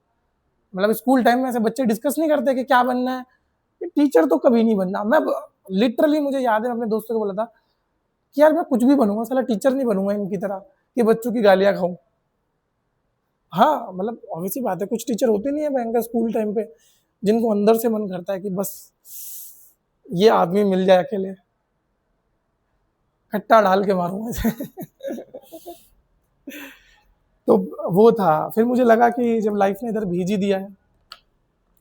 मतलब स्कूल टाइम में ऐसे बच्चे डिस्कस नहीं करते कि क्या बनना है, टीचर तो कभी नहीं बनना। मैं लिटरली, मुझे याद है, अपने दोस्तों को बोला था कि यार मैं कुछ भी बनूंगा, साला टीचर नहीं बनूंगा इनकी तरह कि बच्चों की गालियां खाऊं। हाँ, मतलब ऑब्वियसली बात है, कुछ टीचर होते नहीं है भयंकर स्कूल टाइम पे, जिनको अंदर से मन करता है कि बस ये आदमी मिल जाए अकेले, कट्टा डाल के मारूंगा इसे। तो वो था। फिर मुझे लगा कि जब लाइफ ने इधर भेज ही दिया है,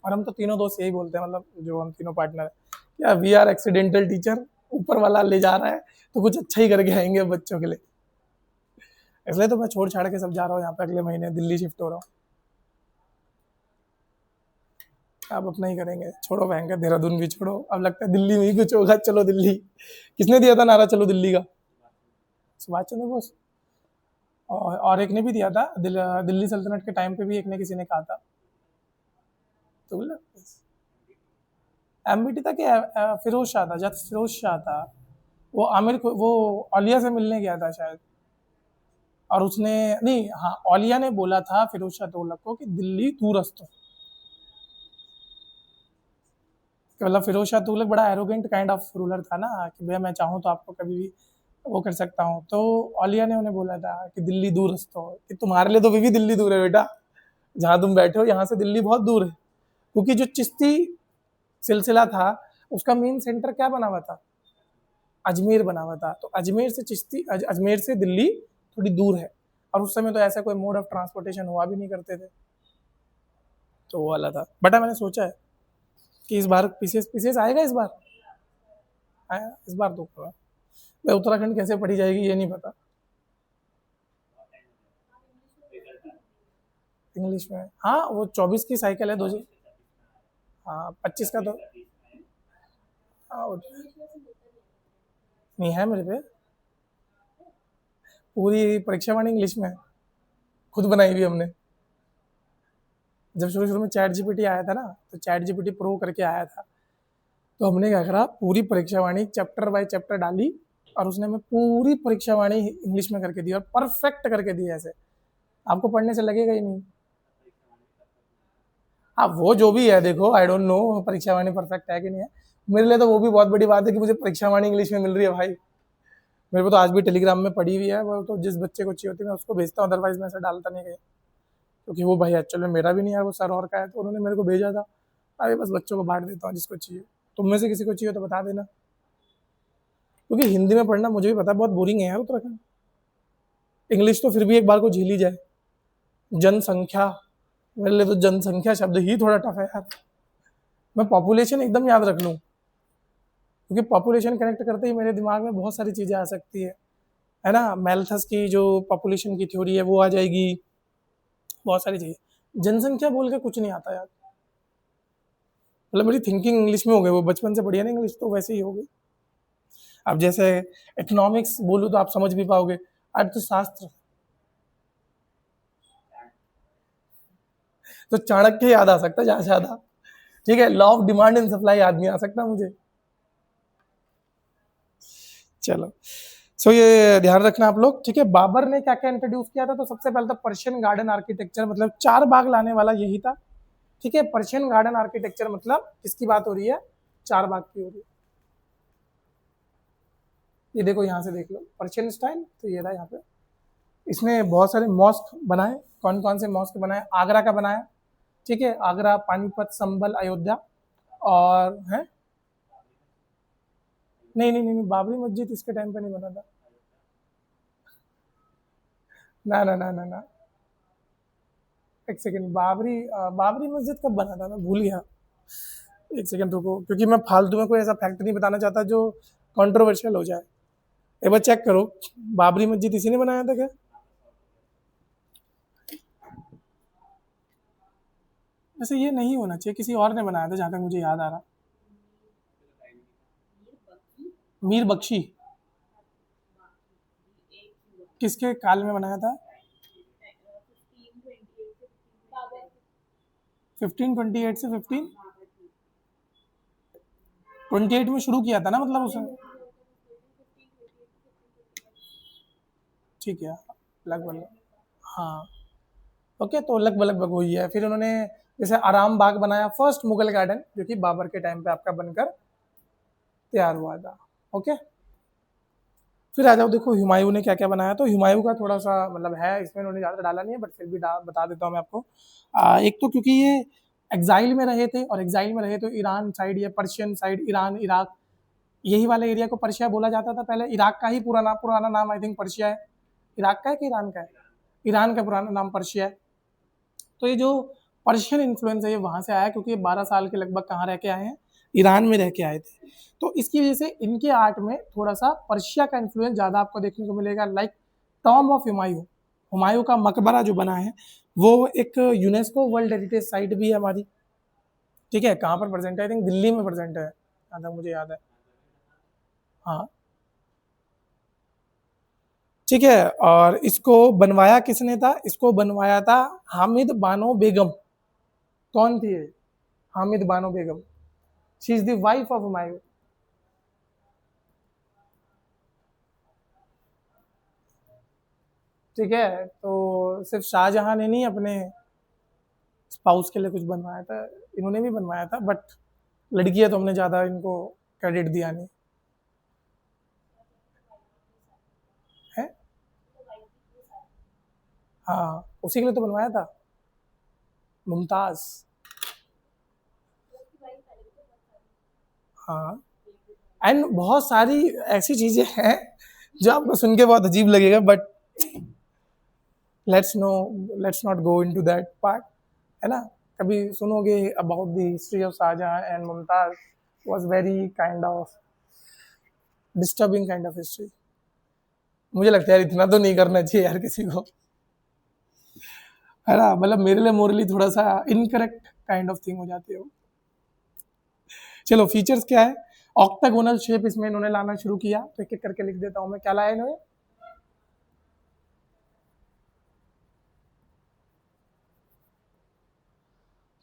और हम तो तीनों दोस्त यही बोलते हैं, मतलब जो हम तीनों पार्टनर है, या वी आर एक्सीडेंटल टीचर, ऊपर वाला ले जा रहा है तो कुछ अच्छा ही करके आएंगे बच्चों के लिए। इसलिए तो मैं छोड़ छाड़ के सब जा रहा हूँ यहाँ पे, अगले महीने दिल्ली शिफ्ट हो रहा हूँ। अब अपना ही करेंगे, छोड़ो भयंकर देहरादून भी छोड़ो, अब लगता है दिल्ली में ही कुछ होगा। चलो दिल्ली, किसने दिया था नारा चलो दिल्ली का? सुभाष चंद्र बोस। और एक ने भी दिया था, दिल्ली सल्तनत के टाइम पे भी एक ने किसी ने कहा था। तो एमबीटी था कि फिरोज शाह था, जब फिरोज शाह था, वो आमिर को, वो औलिया से मिलने गया था शायद, और उसने, नहीं हाँ, औलिया ने बोला था फिरोज शाह तुगलक को कि दिल्ली दूरस्थ हो। मतलब फिरोज शाह तुगलक बड़ा एरोगेंट काइंड ऑफ रूलर था ना, कि भैया मैं चाहूँ तो आपको कभी भी वो कर सकता हूँ। तो औलिया ने उन्हें बोला था कि दिल्ली दूरस्थ हो, कि तुम्हारे लिए तो भी दिल्ली दूर है बेटा, जहाँ तुम बैठे हो यहाँ से दिल्ली बहुत दूर है। क्योंकि जो चिश्ती सिलसिला था उसका मेन सेंटर क्या बना हुआ था? अजमेर बना हुआ था। तो अजमेर से अजमेर से दिल्ली थोड़ी दूर है, और उस समय तो ऐसा कोई मोड ऑफ ट्रांसपोर्टेशन हुआ भी नहीं करते थे। तो वो वाला था। बटा मैंने सोचा है कि इस बार पीसीएस पीसीएस आएगा, इस बार आया, इस बार तो होगा। मैं उत्तराखंड कैसे पढ़ी जाएगी ये नहीं पता। इंग्लिश में हाँ, वो 24 की साइकिल है, 2 जी। हाँ, 25 का तो हाँ, नहीं है मेरे पे, पूरी परीक्षा वाणी इंग्लिश में है, खुद बनाई हुई हमने। जब शुरू शुरू में चैट जीपीटी आया था ना, तो चैट जीपीटी प्रो करके आया था, तो हमने क्या करा, पूरी परीक्षा वाणी चैप्टर बाय चैप्टर डाली, और उसने हमें पूरी परीक्षा वाणी इंग्लिश में करके दी, और परफेक्ट करके दी ऐसे, आपको पढ़ने से लगेगा ही नहीं। हाँ वो जो भी है, देखो आई डोंट नो परीक्षा वाणी परफेक्ट है कि नहीं है, मेरे लिए तो वो भी बहुत बड़ी बात है कि मुझे परीक्षा वाणी इंग्लिश में मिल रही है भाई। मेरे को तो आज भी टेलीग्राम में पड़ी हुई है, वो तो जिस बच्चे को चाहिए होती है मैं उसको भेजता हूँ, अदरवाइज मैं ऐसा डालता नहीं गया, क्योंकि वो भाई एक्चुअली में मेरा भी नहीं है, वो सर और का है, तो उन्होंने मेरे को भेजा था। अरे बस बच्चों को बांट देता हूँ जिसको चाहिए। तुम में से किसी को चाहिए तो बता देना, क्योंकि हिंदी में पढ़ना मुझे भी पता है बहुत बोरिंग है यार उत्तराखंड। इंग्लिश तो फिर भी एक बार को झेली जाए। जनसंख्या, मेरे लिए तो जनसंख्या शब्द ही थोड़ा टफ है यार। मैं पॉपुलेशन एकदम याद रख लूँ, क्योंकि पॉपुलेशन कनेक्ट करते ही मेरे दिमाग में बहुत सारी चीज़ें आ सकती है ना। मैल्थस की जो पॉपुलेशन की थ्योरी है वो आ जाएगी, बहुत सारी चीज़ें। जनसंख्या बोल के कुछ नहीं आता यार, मतलब मेरी थिंकिंग इंग्लिश में हो गई, वो बचपन से बढ़िया ना इंग्लिश, तो वैसे ही हो गई। अब जैसे इकोनॉमिक्स बोलूँ तो आप समझ भी पाओगे, अर्थशास्त्र तो चाणक्य याद आ सकता है ज़्यादा से ज़्यादा, ठीक है। Law of demand and supply याद नहीं आ सकता मुझे। चलो, सो ये ध्यान रखना आप लोग, ठीक है। बाबर ने क्या क्या इंट्रोड्यूस किया था, तो सबसे पहले तो पर्शियन गार्डन आर्किटेक्चर, मतलब 4 बाग लाने वाला यही था, ठीक है। पर्शियन गार्डन आर्किटेक्चर मतलब किसकी बात हो रही है, 4 बाग की हो रही है। ये देखो यहाँ से देख लो पर्शियन स्टाइल, तो ये रहा यहाँ पे। इसने बहुत सारे मॉस्क बनाए, कौन कौन से मॉस्क बनाए, आगरा का बनाया, ठीक है, आगरा, पानीपत, संभल, अयोध्या, और है नहीं, बाबरी मस्जिद इसके टाइम पे नहीं बना था। ना, एक सेकंड, बाबरी मस्जिद कब बना था, मैं भूल गया। एक सेकंड रुको, क्योंकि मैं फालतू में कोई ऐसा फैक्ट नहीं बताना चाहता जो कंट्रोवर्शियल हो जाए। एक बार चेक करो, बाबरी मस्जिद इसी ने बनाया था क्या? वैसे ये नहीं होना चाहिए, किसी और ने बनाया था जहाँ तक मुझे याद आ रहा। मीर बख्शी किसके काल में बनाया था? 1528 से 1528 में शुरू किया था ना, मतलब उसने, ठीक है, लगभग, हाँ, ओके, तो लगभग लगभग वही है। फिर उन्होंने जैसे आराम बाग बनाया, फर्स्ट मुगल गार्डन, जो कि बाबर के टाइम पे आपका बनकर तैयार हुआ था, ओके। फिर आ जाओ, देखो हुमायूं ने क्या क्या बनाया, तो हुमायूं का थोड़ा सा मतलब है, इसमें उन्होंने ज़्यादा डाला नहीं है, बट फिर भी बता देता हूँ मैं आपको। एक तो क्योंकि ये एग्जाइल में रहे थे, और एग्जाइल में रहे तो ईरान साइड या पर्शियन साइड, ईरान, इराक, यही वाले एरिया को पर्शिया बोला जाता था पहले। इराक का ही पुराना नाम आई थिंक पर्शिया है। इराक का है कि ईरान का है? ईरान का पुराना नाम पर्शिया है। तो ये जो पर्शियन इन्फ्लुएंस है ये वहाँ से आया, क्योंकि 12 साल के लगभग कहाँ रह के आए हैं, ईरान में रह के आए थे। तो इसकी वजह से इनके आर्ट में थोड़ा सा पर्शिया का इन्फ्लुएंस ज़्यादा आपको देखने को मिलेगा। Like Tom of Humayun, Humayun का मकबरा जो बना है वो एक यूनेस्को वर्ल्ड हेरिटेज साइट भी है हमारी, ठीक है। कहाँ पर प्रेजेंट है? आई थिंक दिल्ली में प्रेजेंट है, जहाँ तक मुझे याद है। हाँ, ठीक है। और इसको बनवाया किसने था? इसको बनवाया था हामिद बानो बेगम। कौन थी ये? Hamid Bano Begum, she is the wife of Humayun. ठीक है, तो सिर्फ शाहजहां ने नहीं अपने स्पाउस के लिए कुछ बनवाया था, इन्होंने भी बनवाया था, बट लड़कियां तो हमने ज़्यादा इनको क्रेडिट दिया नहीं है। हाँ, उसी के लिए तो बनवाया था, मुमताज़। हाँ, एंड बहुत सारी ऐसी चीज़ें हैं जो आपको सुन के बहुत अजीब लगेगा, but let's no, let's not go into that part, है ना। कभी सुनोगे about the history of Shah Jahan and Mumtaz, was very kind of disturbing kind of history. मुझे लगता है यार इतना तो नहीं करना चाहिए यार किसी को, है ना, मतलब मेरे लिए मोरली थोड़ा सा इनकरेक्ट काइंड ऑफ थिंग हो जाती है वो। चलो, फीचर्स क्या है? ऑक्टागोनल शेप इसमें इन्होंने लाना शुरू किया, तो एक एक करके लिख देता हूँ मैं, क्या लाया इन्होंने?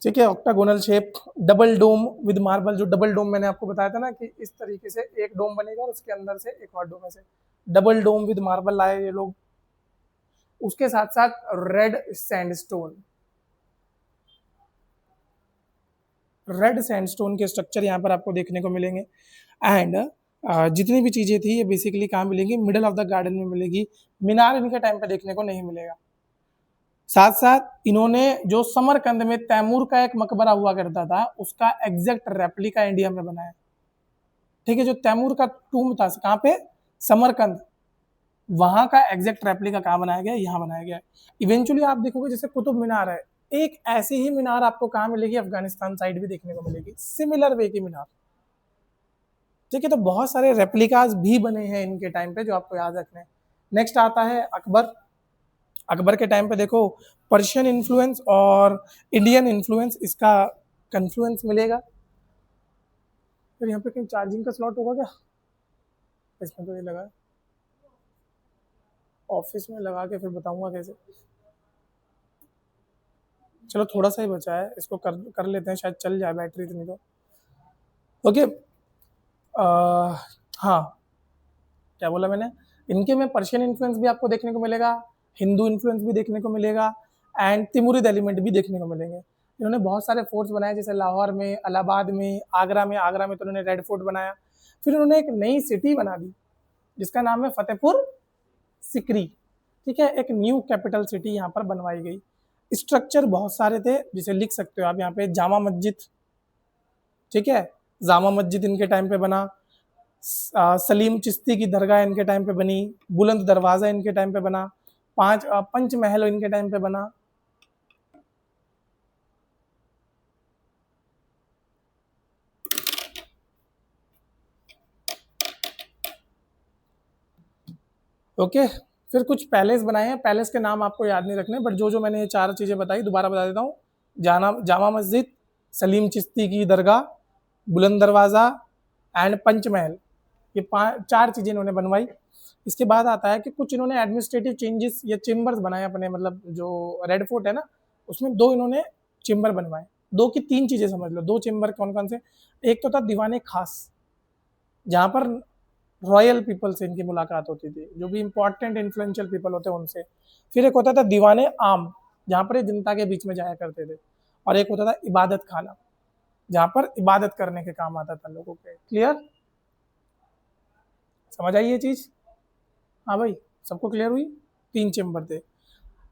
ठीक है, octagonal shape, double dome with marble. जो डबल डोम मैंने आपको बताया था ना कि इस तरीके से एक डोम बनेगा और उसके अंदर से एक और डोम, ऐसे डबल डोम विद मार्बल लाए ये लोग। उसके साथ साथ रेड सैंडस्टोन, रेड सैंडस्टोन के स्ट्रक्चर यहाँ पर आपको देखने को मिलेंगे। एंड जितनी भी चीज़ें थी ये बेसिकली कहाँ मिलेंगी, मिडल ऑफ द गार्डन में मिलेगी। मीनार इनके टाइम पे देखने को नहीं मिलेगा। साथ साथ इन्होंने जो समरकंद में तैमूर का एक मकबरा हुआ करता था उसका एग्जैक्ट रेप्लिका इंडिया में बनाया। ठीक है, जो तैमूर का टूम था कहाँ पे, समरकंद, वहां का एग्जैक्ट रेप्लिका कहाँ बनाया गया, यहाँ बनाया गया। इवेंचुअली आप देखोगे जैसे कुतुब मीनार है, एक ऐसी ही मीनार आपको कहाँ मिलेगी, अफगानिस्तान साइड भी देखने को मिलेगी, सिमिलर वे की मीनार। ठीक है, तो बहुत सारे रेप्लिकाज भी बने हैं इनके टाइम पे जो आपको याद रखने हैं। नेक्स्ट आता है अकबर। अकबर के टाइम पे देखो पर्शियन इन्फ्लुएंस और इंडियन इन्फ्लुएंस, इसका कन्फ्लुएंस मिलेगा। फिर यहाँ पे कहीं चार्जिंग का स्लॉट होगा क्या, इसमें तो ये लगा है, ऑफिस में लगा के फिर बताऊंगा कैसे। चलो थोड़ा सा ही बचा है, इसको कर लेते हैं, शायद चल जाए बैटरी इतनी तो। ओके, हाँ क्या बोला मैंने, इनके में पर्शियन इन्फ्लुएंस भी आपको देखने को मिलेगा, हिंदू इन्फ्लुएंस भी देखने को मिलेगा, एंड तिमुरिद एलिमेंट भी देखने को मिलेंगे। इन्होंने बहुत सारे फोर्ट्स बनाए, जैसे लाहौर में, इलाहाबाद में, आगरा में। आगरा में तो उन्होंने रेड फोर्ट बनाया। फिर उन्होंने एक नई सिटी बना दी जिसका नाम है फतेहपुर सिकरी। ठीक है, एक न्यू कैपिटल सिटी यहाँ पर बनवाई गई। स्ट्रक्चर बहुत सारे थे, जिसे लिख सकते हो आप यहाँ पे, जामा मस्जिद। ठीक है, जामा मस्जिद इनके टाइम पे बना। सलीम चिश्ती की दरगाह इनके टाइम पे बनी। बुलंद दरवाजा इनके टाइम पे बना। पंच महल इनके टाइम पे बना। ओके, फिर कुछ पैलेस बनाए हैं। पैलेस के नाम आपको याद नहीं रखने, बट जो जो मैंने ये 4 चीज़ें बताई दोबारा बता देता हूँ। जामा मस्जिद, सलीम चिश्ती की दरगाह, बुलंद दरवाज़ा एंड पंचमहल, ये 4 चीज़ें इन्होंने बनवाई। इसके बाद आता है कि कुछ इन्होंने एडमिनिस्ट्रेटिव चेंजेस या चेम्बर्स बनाए अपने, मतलब जो रेड फोर्ट है ना उसमें 2 इन्होंने चेम्बर बनवाए। 2 की 3 चीज़ें समझ लो। 2 चेम्बर कौन कौन से, एक तो था दीवाने खास, जहाँ पर रॉयल पीपल से इनकी मुलाकात होती थी, जो भी इंपॉर्टेंट इन्फ्लुएंशियल पीपल होते हैं उनसे। फिर एक होता था दीवाने आम, जहाँ पर ये जनता के बीच में जाया करते थे। और एक होता था इबादत खाना, जहाँ पर इबादत करने के काम आता था लोगों के। क्लियर, समझ आई ये चीज़? हाँ भाई, सबको क्लियर हुई? 3 चेम्बर थे।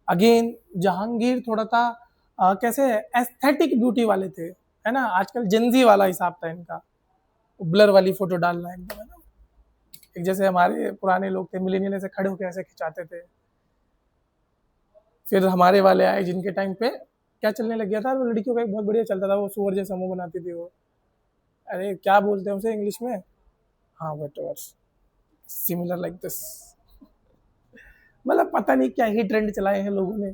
अगेन जहांगीर थोड़ा था कैसे एस्थेटिक ब्यूटी वाले थे, है ना। आजकल जेंजी वाला हिसाब था इनका, ब्लर वाली फोटो डालना एकदम, है ना। एक जैसे हमारे पुराने लोग थे मिलेनियल, ऐसे खड़े होकर ऐसे खिंचाते थे। फिर हमारे वाले आए जिनके टाइम पे क्या चलने लग गया था, वो लड़कियों का एक बहुत बढ़िया चलता था, वो सुअर जैसा मुंह बनाती थी वो, अरे क्या बोलते हैं उसे इंग्लिश में, हाँ what ever, similar like this. मतलब पता नहीं क्या ही ट्रेंड चलाए हैं लोगों ने,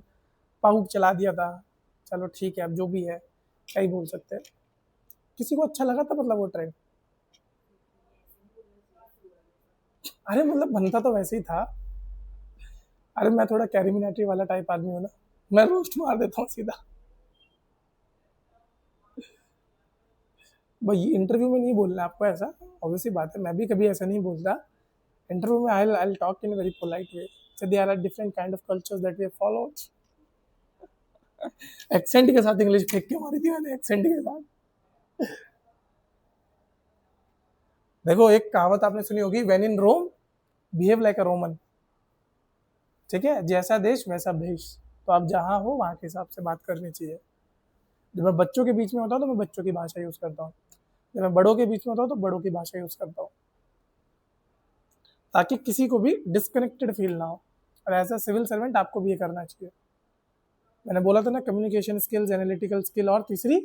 पाउक चला दिया था। चलो ठीक है, अब जो भी है क्या ही बोल सकते हैं। किसी को अच्छा लगा था मतलब वो ट्रेंड, अरे मतलब बनता तो वैसे ही था। अरे मैं थोड़ा कैरिमिनेटरी वाला टाइप आदमी हूँ ना, मैं रोस्ट मार देता हूँ सीधा। भाई इंटरव्यू में नहीं बोलना आपको ऐसा, ऑब्वियसली बात है, मैं भी कभी ऐसा नहीं बोलता। इंटरव्यू में I talk in very polite way, so there are different kind of cultures that we have followed। Accent के साथ इंग्लिश फेंक के मारी थी मैंने, एक्सेंट के साथ। देखो एक कहावत आपने सुनी होगी, when in Rome behave like a Roman. ठीक है, जैसा देश वैसा भेष। तो आप जहाँ हो वहाँ के हिसाब से बात करनी चाहिए। जब मैं बच्चों के बीच में होता हूँ तो मैं बच्चों की भाषा यूज़ करता हूँ, जब मैं बड़ों के बीच में होता हूँ तो बड़ों की भाषा यूज़ करता हूँ, ताकि किसी को भी डिस्कनेक्टेड फील ना हो। और एज अ सिविल सर्वेंट आपको भी ये करना चाहिए। मैंने बोला था ना, कम्युनिकेशन स्किल्स, एनालिटिकल स्किल और तीसरी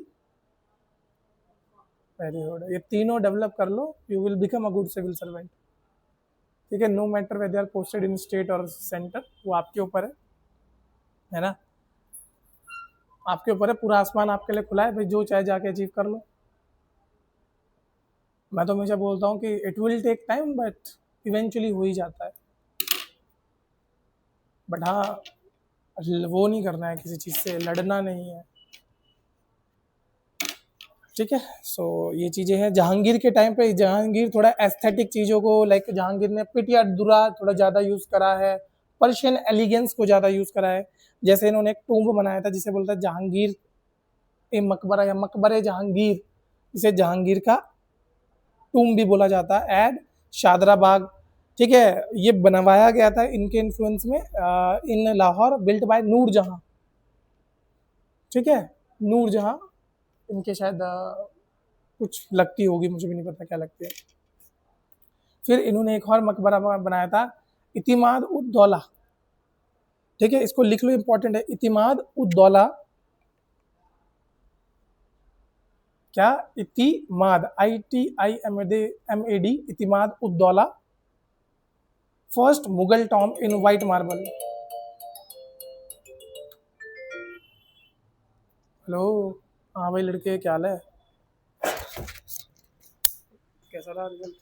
वेरी गुड, ये तीनों डेवलप कर लो, you will become a good civil servant. ठीक है, no matter whether are posted in state or centre, वो आपके ऊपर है ना, आपके ऊपर है। पूरा आसमान आपके लिए खुला है भाई, जो चाहे जाके अचीव कर लो। मैं तो हमेशा बोलता हूँ कि it will take time but eventually हो ही जाता है। बट हाँ, वो नहीं करना है, किसी चीज़ से लड़ना नहीं है। ठीक है, सो ये चीज़ें हैं। जहांगीर के टाइम पे जहांगीर थोड़ा एस्थेटिक चीज़ों को, लाइक जहांगीर ने पिटिया दुरा थोड़ा ज़्यादा यूज़ करा है, पर्शियन एलिगेंस को ज़्यादा यूज़ करा है। जैसे इन्होंने एक टूम्ब बनाया था जिसे बोलता है जहांगीर ए मकबरा या मकबरे जहांगीर, इसे जहांगीर का टूम भी बोला जाता है, एट शादरा बाग। ठीक है, ये बनवाया गया था इनके इन्फ्लुएंस में इन लाहौर, बिल्ट बाय नूर जहां। ठीक है, नूर जहां इनके शायद कुछ लगती होगी, मुझे भी नहीं पता क्या लगती है। फिर इन्होंने एक और मकबरा बनाया था, इतिमाद उद दौला। ठीक है, इसको लिख लो, इंपॉर्टेंट है, इतिमाद उद दौला। क्या? इतिमाद, ITIMAD, इतिमाद ud Daula, first Mughal Tom इन व्हाइट मार्बल। हेलो, हाँ भाई लड़के, क्या हाल है? कैसा रहा रिजल्ट?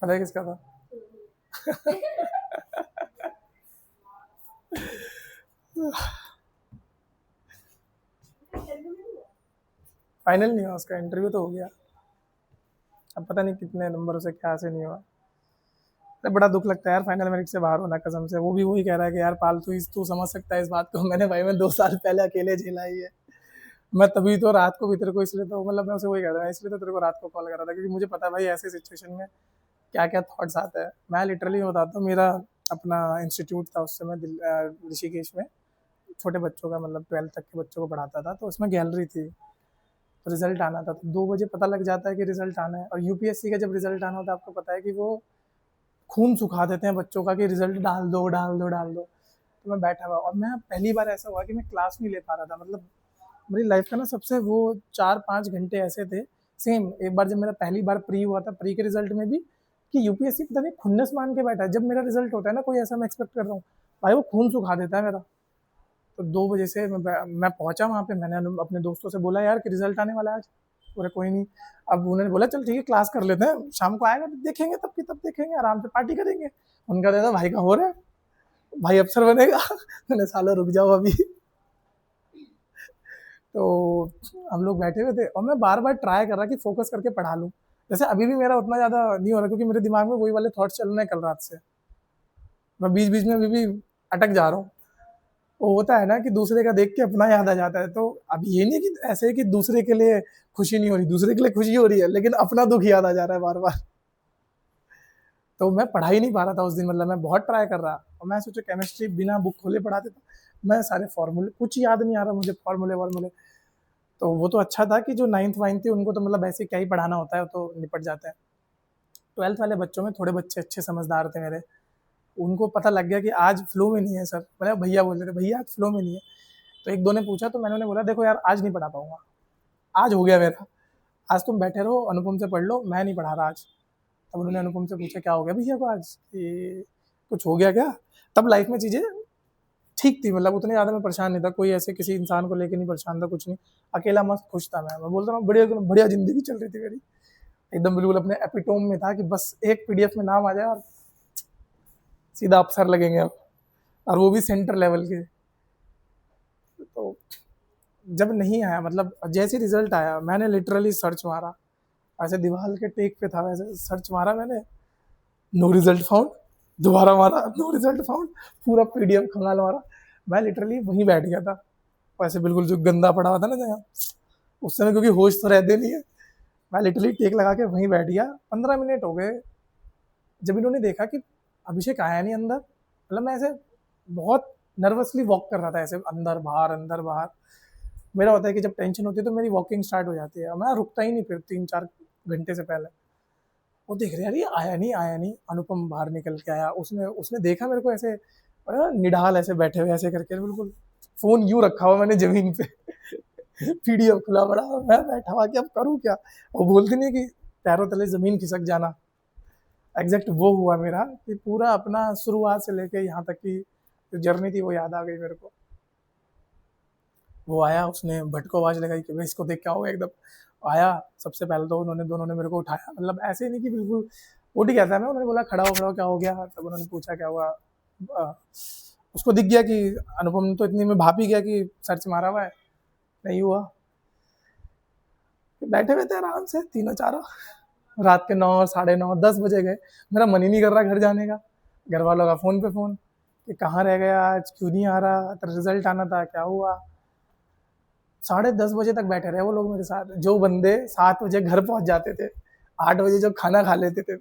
पता है किसका था? फाइनल नहीं हुआ उसका, इंटरव्यू तो हो गया, अब पता नहीं कितने नंबरों से क्या से नहीं हुआ। अरे बड़ा दुख लगता है यार फाइनल मेरिट से बाहर होना कसम से। वो भी वही कह रहा है कि यार पाल तू समझ सकता है इस बात को। मैंने भाई मैं 2 साल पहले अकेले झेला ही है। मैं तभी तो रात को भी तेरे को इसलिए तो मतलब मैं उसे वही कह रहा था, इसलिए तो तेरे को रात को कॉल कर रहा था, क्योंकि मुझे पता है भाई ऐसे सिचुएशन में क्या क्या थॉट्स आते हैं। मैं लिटरली बताता हूँ, मेरा अपना इंस्टीट्यूट था उस समय ऋषिकेश में, छोटे बच्चों का मतलब 12th तक के बच्चों को पढ़ाता था। तो उसमें गैलरी थी, तो रिजल्ट आना था, तो 2 बजे पता लग जाता है कि रिजल्ट आना है। और यूपीएससी का जब रिजल्ट आना होता है आपको पता है कि वो खून सुखा देते हैं बच्चों का कि रिजल्ट डाल दो डाल दो डाल दो। तो मैं बैठा हुआ, और मैं पहली बार ऐसा हुआ कि मैं क्लास नहीं ले पा रहा था। मतलब मेरी लाइफ का ना सबसे वो 4-5 घंटे ऐसे थे। सेम एक बार जब मेरा पहली बार प्री हुआ था, प्री के रिजल्ट में भी, कि यूपीएससी पता नहीं खुन्नस मान के बैठा है। जब मेरा रिजल्ट होता है ना कोई ऐसा मैं एक्सपेक्ट कर रहा हूँ, भाई वो खून सुखा देता है मेरा। तो 2 बजे से मैं पहुंचा वहाँ पे, मैंने अपने दोस्तों से बोला यार कि रिजल्ट आने वाला है आज। बोले कोई नहीं। अब उन्होंने बोला चल ठीक है क्लास कर लेते हैं, शाम को आएगा तो देखेंगे, तब की तब देखेंगे, आराम से पार्टी करेंगे। उनका दादा भाई का हो रहा है, भाई अफसर बनेगा। मैंने साला रुक जाओ अभी। तो हम लोग बैठे हुए थे और मैं बार बार ट्राई कर रहा कि फोकस करके पढ़ा लूँ। जैसे अभी भी मेरा उतना ज़्यादा नहीं हो रहा, क्योंकि मेरे दिमाग में वही वाले थॉट्स चल रहे हैं कल रात से। मैं बीच बीच में अभी भी अटक जा रहा हूँ। वो होता है ना कि दूसरे का देख के अपना याद आ जाता है। तो अब ये नहीं कि ऐसे है कि दूसरे के लिए खुशी नहीं हो रही, दूसरे के लिए खुशी हो रही है, लेकिन अपना दुख याद आ जा रहा है बार बार। तो मैं पढ़ा ही नहीं पा रहा था उस दिन, मतलब मैं बहुत ट्राई कर रहा, और मैं सोचा केमिस्ट्री बिना बुक खोले पढ़ा देता। मैं सारे फॉर्मूले, कुछ याद नहीं आ रहा मुझे, फॉर्मूले वार्मूले। तो वो तो अच्छा था कि जो 9th वाइन्थ थे उनको तो मतलब ऐसे क्या ही पढ़ाना होता है, तो निपट जाता है। 12th वाले बच्चों में थोड़े बच्चे अच्छे समझदार थे मेरे, उनको पता लग गया कि आज फ्लो में नहीं है सर। मतलब भैया बोल रहे थे भैया आज फ्लो में नहीं है। तो एक दो ने पूछा, तो मैंने उन्हें बोला देखो यार आज नहीं पढ़ा पाऊंगा, आज हो गया मेरा, आज तुम बैठे रहो अनुपम से पढ़ लो, मैं नहीं पढ़ा रहा आज। तब उन्होंने अनुपम से पूछा क्या हो गया भैया को आज, कि कुछ हो गया क्या। तब लाइफ में चीज़ें ठीक थी, मतलब उतने ज़्यादा मैं परेशान नहीं था, कोई ऐसे किसी इंसान को लेकर नहीं परेशान था, कुछ नहीं, अकेला मस्त खुश था। मैं बोलता हूँ बढ़िया बढ़िया ज़िंदगी चल रही थी मेरी, एकदम बिल्कुल अपने एपिटोम में था कि बस एक पीडीएफ में नाम आ जाए और सीधा अफसर लगेंगे अब, और वो भी सेंटर लेवल के। तो जब नहीं आया, मतलब जैसे रिजल्ट आया मैंने लिटरली सर्च मारा, ऐसे दीवार के टेक पे था वैसे सर्च मारा मैंने, नो रिजल्ट फाउंड, दोबारा मारा नो रिजल्ट फाउंड, पूरा पीडीएफ खंगाल मारा। मैं लिटरली वहीं बैठ गया था, वैसे बिल्कुल जो गंदा पड़ा हुआ था ना जगह, उस समय क्योंकि होश तो रहते नहीं है। मैं लिटरली टेक लगा के वहीं बैठ गया। 15 मिनट हो गए, जब इन्होंने देखा कि अभिषेक आया नहीं अंदर, मतलब मैं ऐसे बहुत नर्वसली वॉक कर रहा था, ऐसे अंदर बाहर अंदर बाहर। मेरा होता है कि जब टेंशन होती है तो मेरी वॉकिंग स्टार्ट हो जाती है, मैं रुकता ही नहीं फिर 3-4 घंटे से पहले। वो देख रहे यार ये आया नहीं आया नहीं। अनुपम बाहर निकल के आया, उसने उसने देखा मेरे को ऐसे निढाल ऐसे बैठे हुए ऐसे करके, बिल्कुल फोन यूं रखा हुआ मैंने जमीन पे। पीडीएफ खुला पड़ा और मैं बैठा हुआ कि अब करूँ क्या। वो बोलते नहीं कि पैरों तले ज़मीन खिसक जाना, एग्जैक्ट वो हुआ मेरा कि पूरा अपना शुरुआत से लेके यहाँ तक की जो जर्नी थी वो याद आ गई मेरे को। वो आया, उसने भट को आवाज़ लगाई कि भाई इसको देख क्या हुआ एकदम। आया, सबसे पहले तो उन्होंने दोनों ने मेरे को उठाया, मतलब ऐसे नहीं कि बिल्कुल उठ गया था मैं, उन्होंने बोला खड़ा हो क्या हो गया, तब उन्होंने पूछा क्या हुआ। अ, उसको दिख गया कि अनुपम तो इतनी में भाप ही गया कि सर्च मारा हुआ है, नहीं हुआ। बैठे हुए थे आराम से तीनों चारों, रात के 9 साढ़े 9 10 बजे गए। मेरा मन ही नहीं कर रहा घर जाने का। घर वालों का फ़ोन पे फ़ोन कि कहाँ रह गया आज, क्यों नहीं आ रहा, तेरा रिजल्ट आना था, क्या हुआ। 10:30 बजे तक बैठे रहे वो लोग मेरे साथ। जो बंदे 7 बजे घर पहुंच जाते थे, 8 बजे जो खाना खा लेते थे,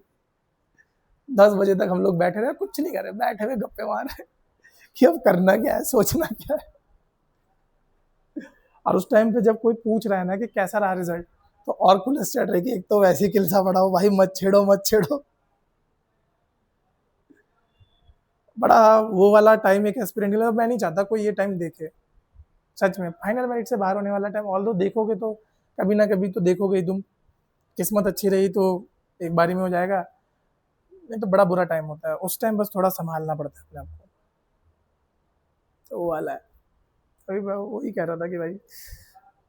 10 बजे तक हम लोग बैठे रहे, कुछ नहीं कर रहे, बैठे हुए गप्पे मार रहे कि अब करना क्या है, सोचना क्या है। और उस टाइम पे जब कोई पूछ रहा है ना कि कैसा रहा रिजल्ट, तो और खुलस चढ़ रही कि एक तो वैसे ही किलसा पड़ा हो, भाई मत छेड़ो मत छेड़ो। बड़ा वो वाला टाइम एक एक्सपीरियंस लगा। मैं नहीं चाहता कोई ये टाइम देखे, सच में। फाइनल मेरिट से बाहर होने वाला टाइम, ऑल दो देखोगे तो कभी ना कभी तो देखोगे ही तुम। किस्मत अच्छी रही तो एक बारी में हो जाएगा, नहीं तो बड़ा बुरा टाइम होता है उस टाइम। बस थोड़ा संभालना पड़ता है अपने आप को, तो वो वाला है। अभी मैं वही कह रहा था कि भाई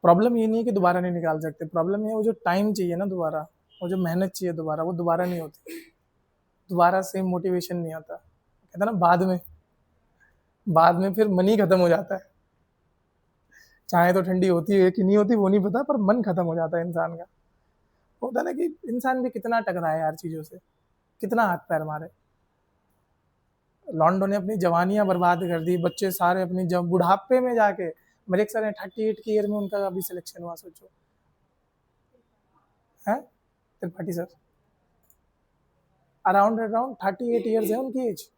प्रॉब्लम ये नहीं है कि दोबारा नहीं निकाल सकते, प्रॉब्लम ये वो जो टाइम चाहिए ना दोबारा, वो जो मेहनत चाहिए दोबारा, वो दोबारा नहीं होती। दोबारा सेम मोटिवेशन नहीं आता, कहता ना बाद में फिर मन ही खत्म हो जाता है। चाहे तो ठंडी होती है कि नहीं होती वो नहीं पता, पर मन खत्म हो जाता है इंसान का। होता है ना कि इंसान भी कितना टकराए यार चीज़ों से, कितना हाथ पैर मारे। लॉन्डो ने अपनी जवानियां बर्बाद कर दी, बच्चे सारे अपनी जब बुढ़ापे में जाके, मेरे एक सर 38 की ईयर में उनका अभी सिलेक्शन हुआ, सोचो है। Tripathi sir around around 38 years है उनकी एज,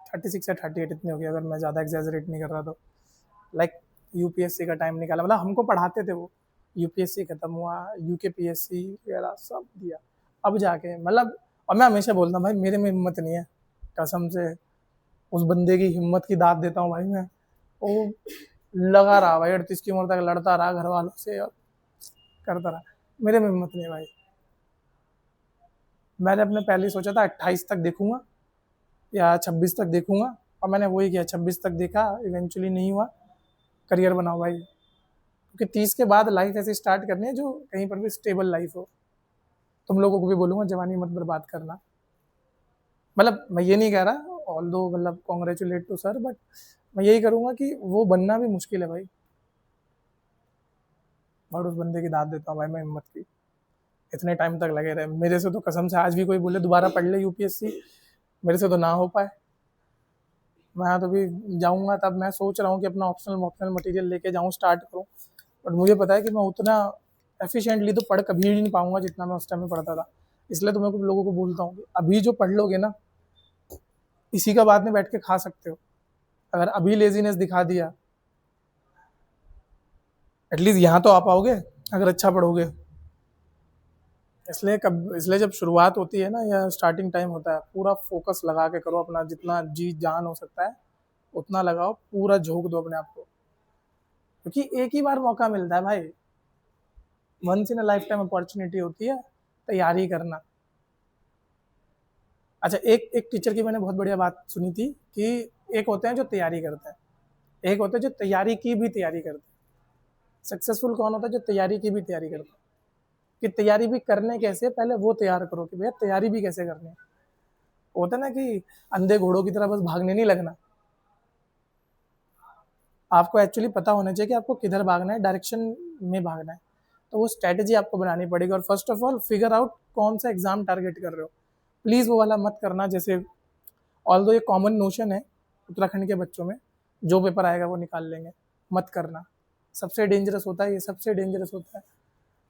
36 या 38 इतनी होगी अगर मैं ज़्यादा एग्जैजरेट नहीं कर रहा तो। लाइक यूपीएससी का टाइम निकाला, मतलब हमको पढ़ाते थे वो। यूपीएससी खत्म हुआ, यूकेपीएससी वगैरह सब दिया, अब जाके मतलब। और मैं हमेशा बोलता हूँ भाई मेरे में हिम्मत नहीं है, कसम से उस बंदे की हिम्मत की दाद देता हूँ भाई मैं। वो लगा रहा भाई 38 की उम्र तक, लड़ता रहा घर वालों से और करता रहा। मेरे में हिम्मत नहीं है भाई। मैंने अपने पहले ही सोचा था 28 तक देखूंगा या 26 तक देखूंगा, और मैंने वही किया, 26 तक देखा, इवेंचुअली नहीं हुआ। करियर बनाओ भाई, क्योंकि 30 के बाद लाइफ ऐसी स्टार्ट करनी है जो कहीं पर भी स्टेबल लाइफ हो। तुम लोगों को भी बोलूँगा जवानी मत बर्बाद करना। मतलब मैं ये नहीं कह रहा, ऑल दो मतलब कॉन्ग्रेचुलेट टू सर, बट मैं यही करूँगा कि वो बनना भी मुश्किल है भाई। और उस बंदे की दाद देता हूँ भाई मैं हिम्मत की, इतने टाइम तक लगे रहे। मेरे से तो कसम से आज भी कोई बोले दोबारा पढ़ ले यूपीएससी, मेरे से तो ना हो पाए। मैं तो भी जाऊँगा, तब मैं सोच रहा हूँ कि अपना ऑप्शनल मटेरियल लेके जाऊँ, स्टार्ट करूँ। बट मुझे पता है कि मैं उतना एफिशिएंटली तो पढ़ कभी भी नहीं पाऊंगा जितना मैं उस टाइम में पढ़ता था। इसलिए तो मैं कुछ लोगों को बोलता हूँ कि अभी जो पढ़ लोगे ना, इसी का बाद में बैठ के खा सकते हो। अगर अभी लेजीनेस दिखा दिया, एटलीस्ट यहाँ तो आ पाओगे अगर अच्छा पढ़ोगे। इसलिए जब शुरुआत होती है ना या स्टार्टिंग टाइम होता है, पूरा फोकस लगा के करो अपना, जितना जी जान हो सकता है उतना लगाओ, पूरा झोंक दो अपने आप को, क्योंकि एक ही बार मौका मिलता है भाई। Once in a lifetime opportunity होती है, तैयारी करना। अच्छा, एक एक टीचर की मैंने बहुत बढ़िया बात सुनी थी कि एक होते हैं जो तैयारी करते हैं, एक होते हैं जो तैयारी की भी तैयारी करते हैं। सक्सेसफुल कौन होता है? जो तैयारी की भी तैयारी करता है। कि तैयारी भी करने कैसे, पहले वो तैयार करो कि भैया तैयारी भी कैसे करनी है। होता है ना कि अंधे घोड़ों की तरह बस भागने नहीं लगना, आपको एक्चुअली पता होना चाहिए कि आपको किधर भागना है, डायरेक्शन में भागना है। तो वो स्ट्रैटेजी आपको बनानी पड़ेगी। और first of all figure out कौन सा एग्जाम टारगेट कर रहे हो। प्लीज़ वो वाला मत करना, जैसे ऑल दो ये कॉमन नोशन है उत्तराखंड के बच्चों में, जो पेपर आएगा वो निकाल लेंगे, मत करना। सबसे डेंजरस होता है ये, सबसे डेंजरस होता है।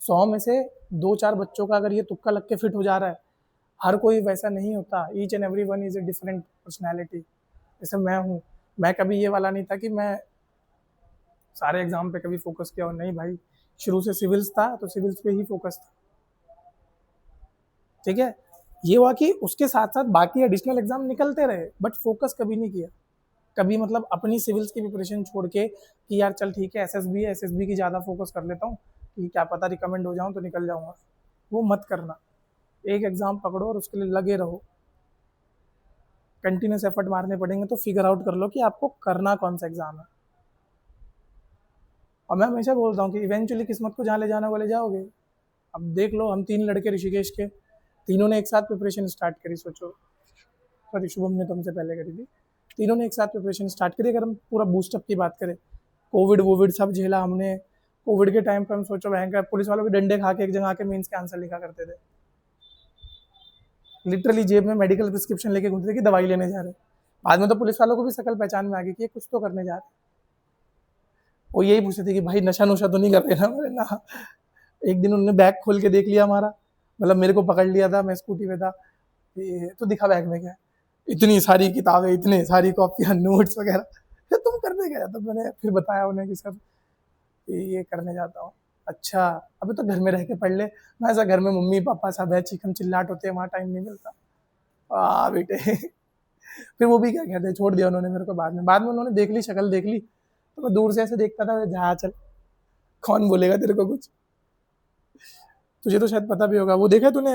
100 में से 2-4 बच्चों का अगर ये तुक्का लग के फिट हो जा रहा है, हर कोई वैसा नहीं होता। Each and every one is a different personality. जैसे मैं हूँ, मैं कभी ये वाला नहीं था कि मैं सारे एग्जाम पे कभी फोकस किया हो, नहीं भाई। शुरू से सिविल्स था तो सिविल्स पे ही फोकस था, ठीक है। ये हुआ कि उसके साथ साथ बाकी एडिशनल एग्जाम निकलते रहे, बट फोकस कभी नहीं किया। कभी मतलब अपनी सिविल्स की प्रिपरेशन छोड़ के कि यार चल ठीक है एसएसबी है, एसएसबी की ज़्यादा फोकस कर लेता हूँ कि क्या पता रिकमेंड हो जाऊँ तो निकल जाऊँगा, वो मत करना। एक एग्ज़ाम पकड़ो और उसके लिए लगे रहो, कंटिन्यूस एफर्ट मारने पड़ेंगे तो फिगर आउट कर लो कि आपको करना कौन सा एग्ज़ाम है। और मैं हमेशा बोलता हूँ कि इवेंचुअली किस्मत को जहाँ ले जाना वो ले जाओगे। अब देख लो, हम 3 लड़के ऋषिकेश के, तीनों ने एक साथ प्रिपरेशन स्टार्ट करी, सोचो। सॉरी, शुभम ने तुमसे पहले करी थी। तीनों ने एक साथ प्रिपरेशन स्टार्ट करी। अगर हम पूरा बूस्टअप की बात करें, कोविड वोविड सब झेला हमने। कोविड के टाइम पे हम सोचो भयंकर पुलिस वालों के डंडे खा के एक जगह आके मेंस के आंसर लिखा करते थे। लिटरली जेब में मेडिकल प्रिस्क्रिप्शन लेके घूमते थे कि दवाई लेने जा रहे। बाद में तो पुलिस वालों को भी शकल पहचान में आ गई कि ये कुछ तो करने जा रहे। वो यही पूछते थे कि भाई नशा नुशा तो नहीं कर रहे ना। मैंने ना, एक दिन उन्होंने बैग खोल के देख लिया हमारा, मतलब मेरे को पकड़ लिया था, मैं स्कूटी पे था, तो दिखा बैग में क्या है, इतनी सारी किताबें, इतने सारी कॉपियाँ, नोट्स वगैरह। फिर तुम करने गया? तो मैंने फिर बताया उन्हें कि सर ये करने जाता हूँ। अच्छा, अभी तो घर में रह के पढ़ ले। मैं ऐसा, घर में मम्मी पापा सब है, चीखम चिल्लाट होते हैं, वहाँ टाइम नहीं मिलता। बेटे फिर वो भी क्या कहते हैं, छोड़ दिया उन्होंने मेरे को। बाद में उन्होंने देख ली, शक्ल देख ली, तो मैं दूर से ऐसे देखता था, जा चल, कौन बोलेगा तेरे को कुछ। तुझे तो शायद पता भी होगा, वो देखा तूने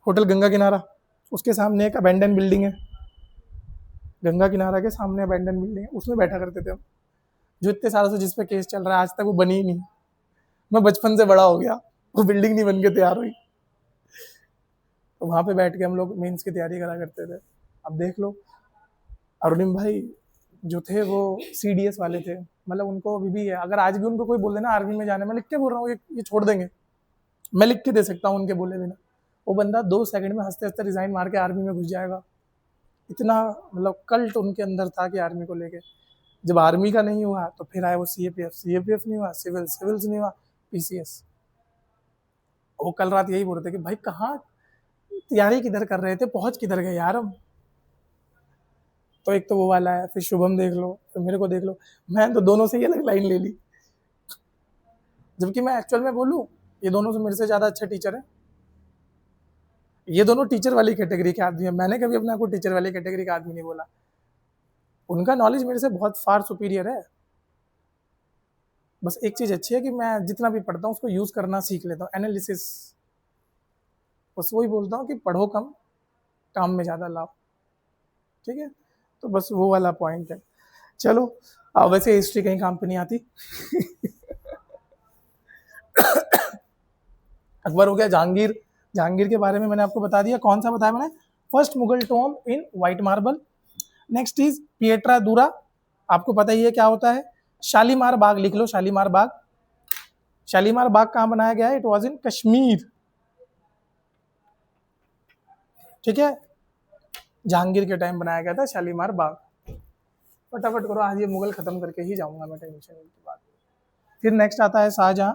होटल गंगा किनारा, उसके सामने एक अबेंडन बिल्डिंग है, गंगा किनारा के सामने अबेंडन बिल्डिंग है, उसमें बैठा करते थे हम। जो इतने सालों से जिस पे केस चल रहा है, आज तक वो बनी ही नहीं। मैं बचपन से बड़ा हो गया, वो बिल्डिंग नहीं बन के तैयार हुई। तो वहाँ पे बैठ के हम लोग मेंस की तैयारी करा करते थे। अब देख लो, अरुणिम भाई जो थे वो सीडीएस वाले थे, मतलब उनको अभी भी है। अगर आज भी उनको कोई बोल देना आर्मी में जाने, मैं लिख के बोल रहा हूँ, ये छोड़ देंगे, मैं लिख के दे सकता हूँ उनके बोले बिना। वो बंदा 2 सेकंड में हंसते हंसते रिजाइन मार के आर्मी में घुस जाएगा। इतना मतलब कल्ट उनके अंदर था कि आर्मी को लेके। जब आर्मी का नहीं हुआ तो फिर आया वो सीएपीएफ नहीं हुआ, सिविल्स नहीं हुआ, पीसीएस। वो कल रात यही बोल रहे थे कि भाई कहाँ तैयारी किधर कर रहे थे, पहुंच किधर गए यार हम। तो एक तो वो वाला है, फिर शुभम देख लो, फिर मेरे को देख लो, मैं तो दोनों से ही अलग लाइन ले ली। जबकि मैं एक्चुअल में बोलूँ, ये दोनों से मेरे से ज़्यादा अच्छा टीचर है। ये दोनों टीचर वाली कैटेगरी के आदमी है, मैंने कभी अपने आप को टीचर वाली कैटेगरी का आदमी नहीं बोला। उनका नॉलेज मेरे से बहुत फार सुपीरियर है। बस एक चीज़ अच्छी है कि मैं जितना भी पढ़ता हूँ उसको यूज़ करना सीख लेता हूँ, एनालिसिस। बस वही बोलता हूँ कि पढ़ो कम, काम में ज़्यादा लाओ। ठीक है, तो बस वो वाला पॉइंट है। चलो, वैसे हिस्ट्री कहीं काम पे नहीं आती। अकबर हो गया, जहांगीर के बारे में मैंने आपको बता दिया। कौन सा बताया मैंने? First Mughal Tom in white marble. Next is Pietra दूरा, आपको पता ही है क्या होता है। शालीमार बाग लिख लो, शालीमार बाग। शालीमार बाग कहाँ बनाया गया है? It was in Kashmir. ठीक है, जहांगीर के टाइम बनाया गया था शालीमार बाग। फटाफट करो, आज ये मुगल खत्म करके ही जाऊंगा मैं, टेंशन की बात। फिर नेक्स्ट आता है शाहजहां।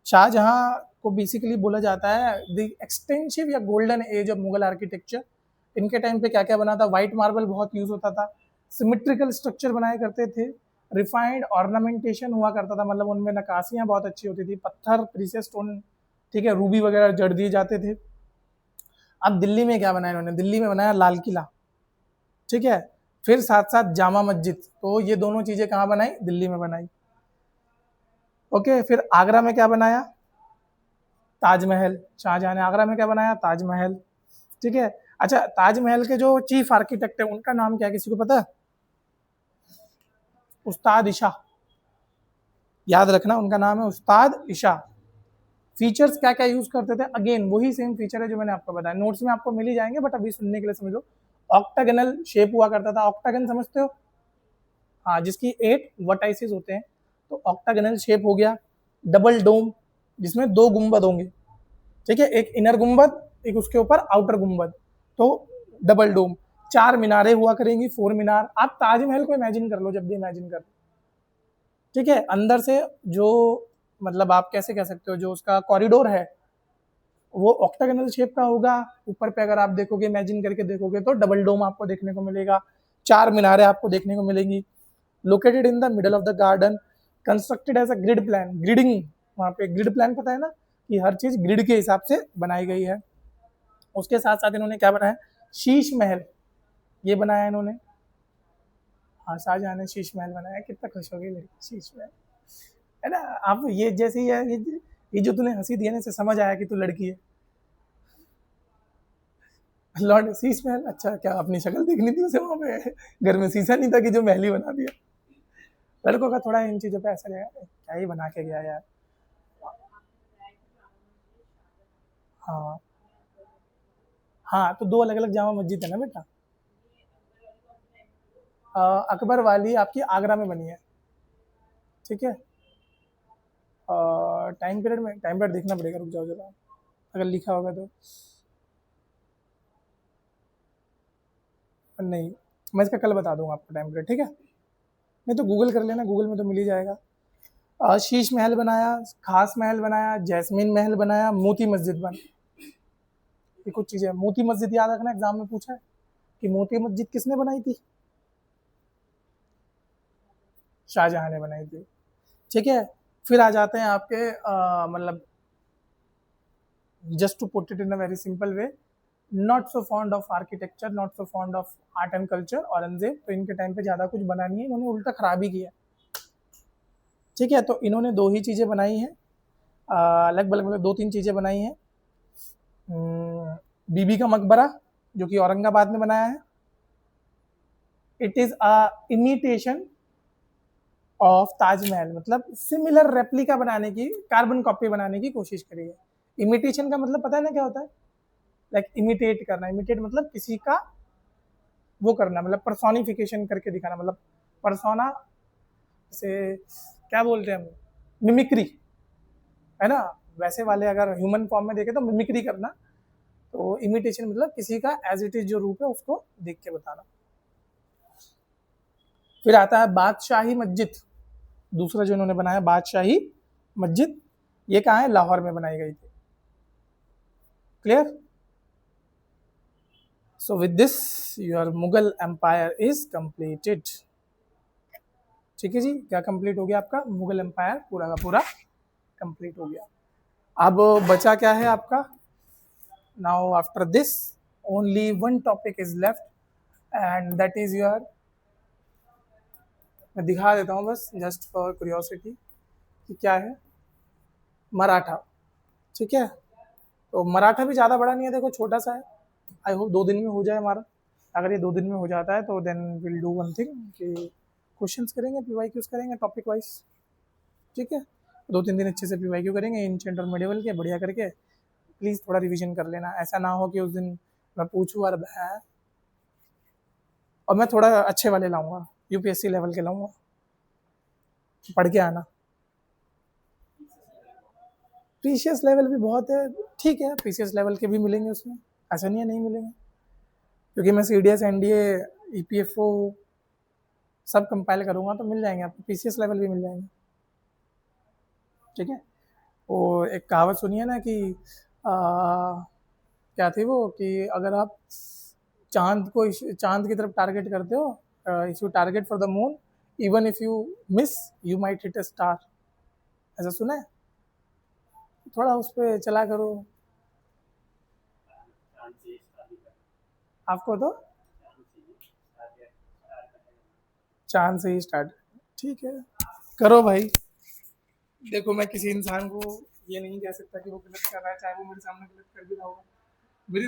शाहजहां को बेसिकली बोला जाता है द एक्सटेंसिव या golden age of Mughal architecture. इनके टाइम पे क्या क्या बना था? व्हाइट मार्बल बहुत यूज होता था, सिमेट्रिकल स्ट्रक्चर बनाया करते थे, रिफाइंड ऑर्नामेंटेशन हुआ करता था, मतलब उनमें नकाशियाँ बहुत अच्छी होती थी, पत्थर, प्रीसियस स्टोन, ठीक है, रूबी वगैरह जड़ दिए जाते थे। अब दिल्ली में क्या बनाया इन्होंने? दिल्ली में बनाया लाल किला। ठीक है, फिर साथ साथ जामा मस्जिद। तो ये दोनों चीजें कहाँ बनाई? दिल्ली में बनाई। ओके, फिर आगरा में क्या बनाया? ताजमहल। शाहजहां ने आगरा में क्या बनाया? ताजमहल। ठीक है, अच्छा, ताजमहल के जो चीफ आर्किटेक्ट है उनका नाम क्या है, किसी को पता है? उस्ताद ईशा, याद रखना, उनका नाम है उस्ताद ईशा। फीचर्स क्या क्या यूज करते थे? अगेन वही सेम फीचर है जो मैंने आपको बताया, नोट्स में आपको मिल ही जाएंगे, बट अभी सुनने के लिए समझ लो। ऑक्टागनल शेप हुआ करता था। ऑक्टागन समझते हो? हाँ, जिसकी 8 वर्टाइसेस होते हैं, तो ऑक्टागनल शेप हो गया। डबल डोम, जिसमें 2 गुंबद होंगे। ठीक है, एक इनर गुंबद, एक उसके ऊपर आउटर गुंबद, तो डबल डोम। 4 मीनारें हुआ करेंगी, 4 मीनार। आप ताजमहल को इमेजिन कर लो, जब भी इमेजिन कर। ठीक है, अंदर से जो, मतलब आप कैसे कह सकते हो, जो उसका कॉरिडोर है वो ऑक्टागनल शेप का होगा। ऊपर पे अगर आप देखोगे, इमेजिन करके देखोगे, तो डबल डोम आपको देखने को मिलेगा। 4 मीनारें आपको देखने को मिलेंगी। Located in the middle of the garden, constructed as a grid plan. Gridding, वहाँ पे ग्रिड प्लान पता है ना, कि हर चीज ग्रिड के हिसाब से बनाई गई है। उसके साथ साथ इन्होंने क्या बनाया? शीश महल, ये बनाया इन्होंने। हाँ, शाहजहां ने शीश महल बनाया, कितना खुश हो गई लड़की, शीश महल, है ना। आप ये जैसे ही है, ये जो तूने हंसी दी है ना, इससे समझ आया कि तू लड़की है। लॉर्ड शीश महल, अच्छा क्या अपनी शक्ल देखनी थी उसे वहाँ पे, घर में शीशा नहीं था कि जो महल ही बना दिया। लड़कों का थोड़ा इन चीज़ों पे असर है, क्या ही बना के गया यार। हाँ हाँ, तो दो अलग अलग जामा मस्जिद है ना बेटा। अकबर वाली आपकी आगरा में बनी है, ठीक है। टाइम पीरियड में, टाइम पीरियड देखना पड़ेगा, रुक जाओ जरा, अगर लिखा होगा तो। नहीं, मैं इसका कल बता दूंगा आपको टाइम पीरियड, ठीक है। नहीं तो गूगल कर लेना, गूगल में तो मिल ही जाएगा। शीश महल बनाया, खास महल बनाया, जैस्मिन महल बनाया, मोती मस्जिद बनी। ये कुछ चीज़ें, मोती मस्जिद याद रखना, एग्जाम में पूछा है कि मोती मस्जिद किसने बनाई थी। शाहजहां ने बनाई थी, ठीक है। फिर आ जाते हैं आपके मतलब, just to put it in a very simple way, not so fond of architecture, not so fond of art and culture, Aurangzeb. तो इनके टाइम पे ज़्यादा कुछ बना नहीं है, इन्होंने उल्टा खराब ही किया, ठीक है। तो इन्होंने दो ही चीज़ें बनाई हैं, लगभग लगभग दो तीन चीज़ें बनाई हैं। बीबी का मकबरा, जो कि औरंगाबाद में बनाया है। It is a imitation of Taj Mahal, मतलब सिमिलर रेप्लिका बनाने की, कार्बन कॉपी बनाने की कोशिश करी है। इमिटेशन का मतलब पता है ना क्या होता है, लाइक इमिटेट करना, इमिटेट मतलब किसी का वो करना, मतलब पर्सोनिफिकेशन करके दिखाना, मतलब परसोना से क्या बोलते हैं हम, मिमिक्री, है ना। वैसे वाले अगर ह्यूमन फॉर्म में देखे तो मिमिक्री करना, तो इमिटेशन मतलब किसी का एज इट इज जो रूप है उसको देख के बताना। फिर आता है बादशाही मस्जिद, दूसरा जो इन्होंने बनाया बादशाही मस्जिद, ये कहाँ है, लाहौर में बनाई गई थी, clear. So with this your Mughal empire is completed, ठीक है जी। क्या कंप्लीट हो गया आपका मुगल एम्पायर, पूरा का पूरा कंप्लीट हो गया। अब बचा क्या है आपका, now after this only one topic is left and that is your, मैं दिखा देता हूँ बस जस्ट फॉर क्यूरियोसिटी कि क्या है, मराठा, ठीक है। तो मराठा भी ज़्यादा बड़ा नहीं है, देखो छोटा सा है। आई होप 2 दिन में हो जाए हमारा। अगर ये 2 दिन में हो जाता है तो then will do one thing कि क्वेश्चंस करेंगे, पीवाईक्यूज करेंगे टॉपिक वाइज, ठीक है। 2-3 दिन अच्छे से पीवाईक्यू करेंगे एंशिएंट और मिडिवल के, बढ़िया करके। प्लीज़ थोड़ा रिवीजन कर लेना, ऐसा ना हो कि उस दिन मैं पूछूँ और और मैं थोड़ा अच्छे वाले लाऊंगा, यूपीएससी लेवल के लाऊंगा, पढ़ के आना। पीसीएस लेवल भी बहुत है, ठीक है, पीसीएस लेवल के भी मिलेंगे उसमें, ऐसा नहीं है नहीं मिलेंगे, क्योंकि मैं सीडीएस एनडीए ईपीएफओ सब कंपाइल करूँगा तो मिल जाएंगे आपको, पीसीएस लेवल भी मिल जाएंगे, ठीक है। वो एक कहावत सुनिए ना कि क्या थी वो, कि अगर आप चांद की तरफ टारगेट करते हो, if you target for the moon, even if you miss you might hit a star, ऐसा सुना है। थोड़ा उस पर चला करो, आपको तो चांद से ही स्टार्ट, ठीक है, करो भाई। देखो मैं किसी इंसान को ये नहीं कह सकता कि वो गलत कर रहा है, चाहे वो मेरे सामने गलत कर भी रहा होगा, मेरी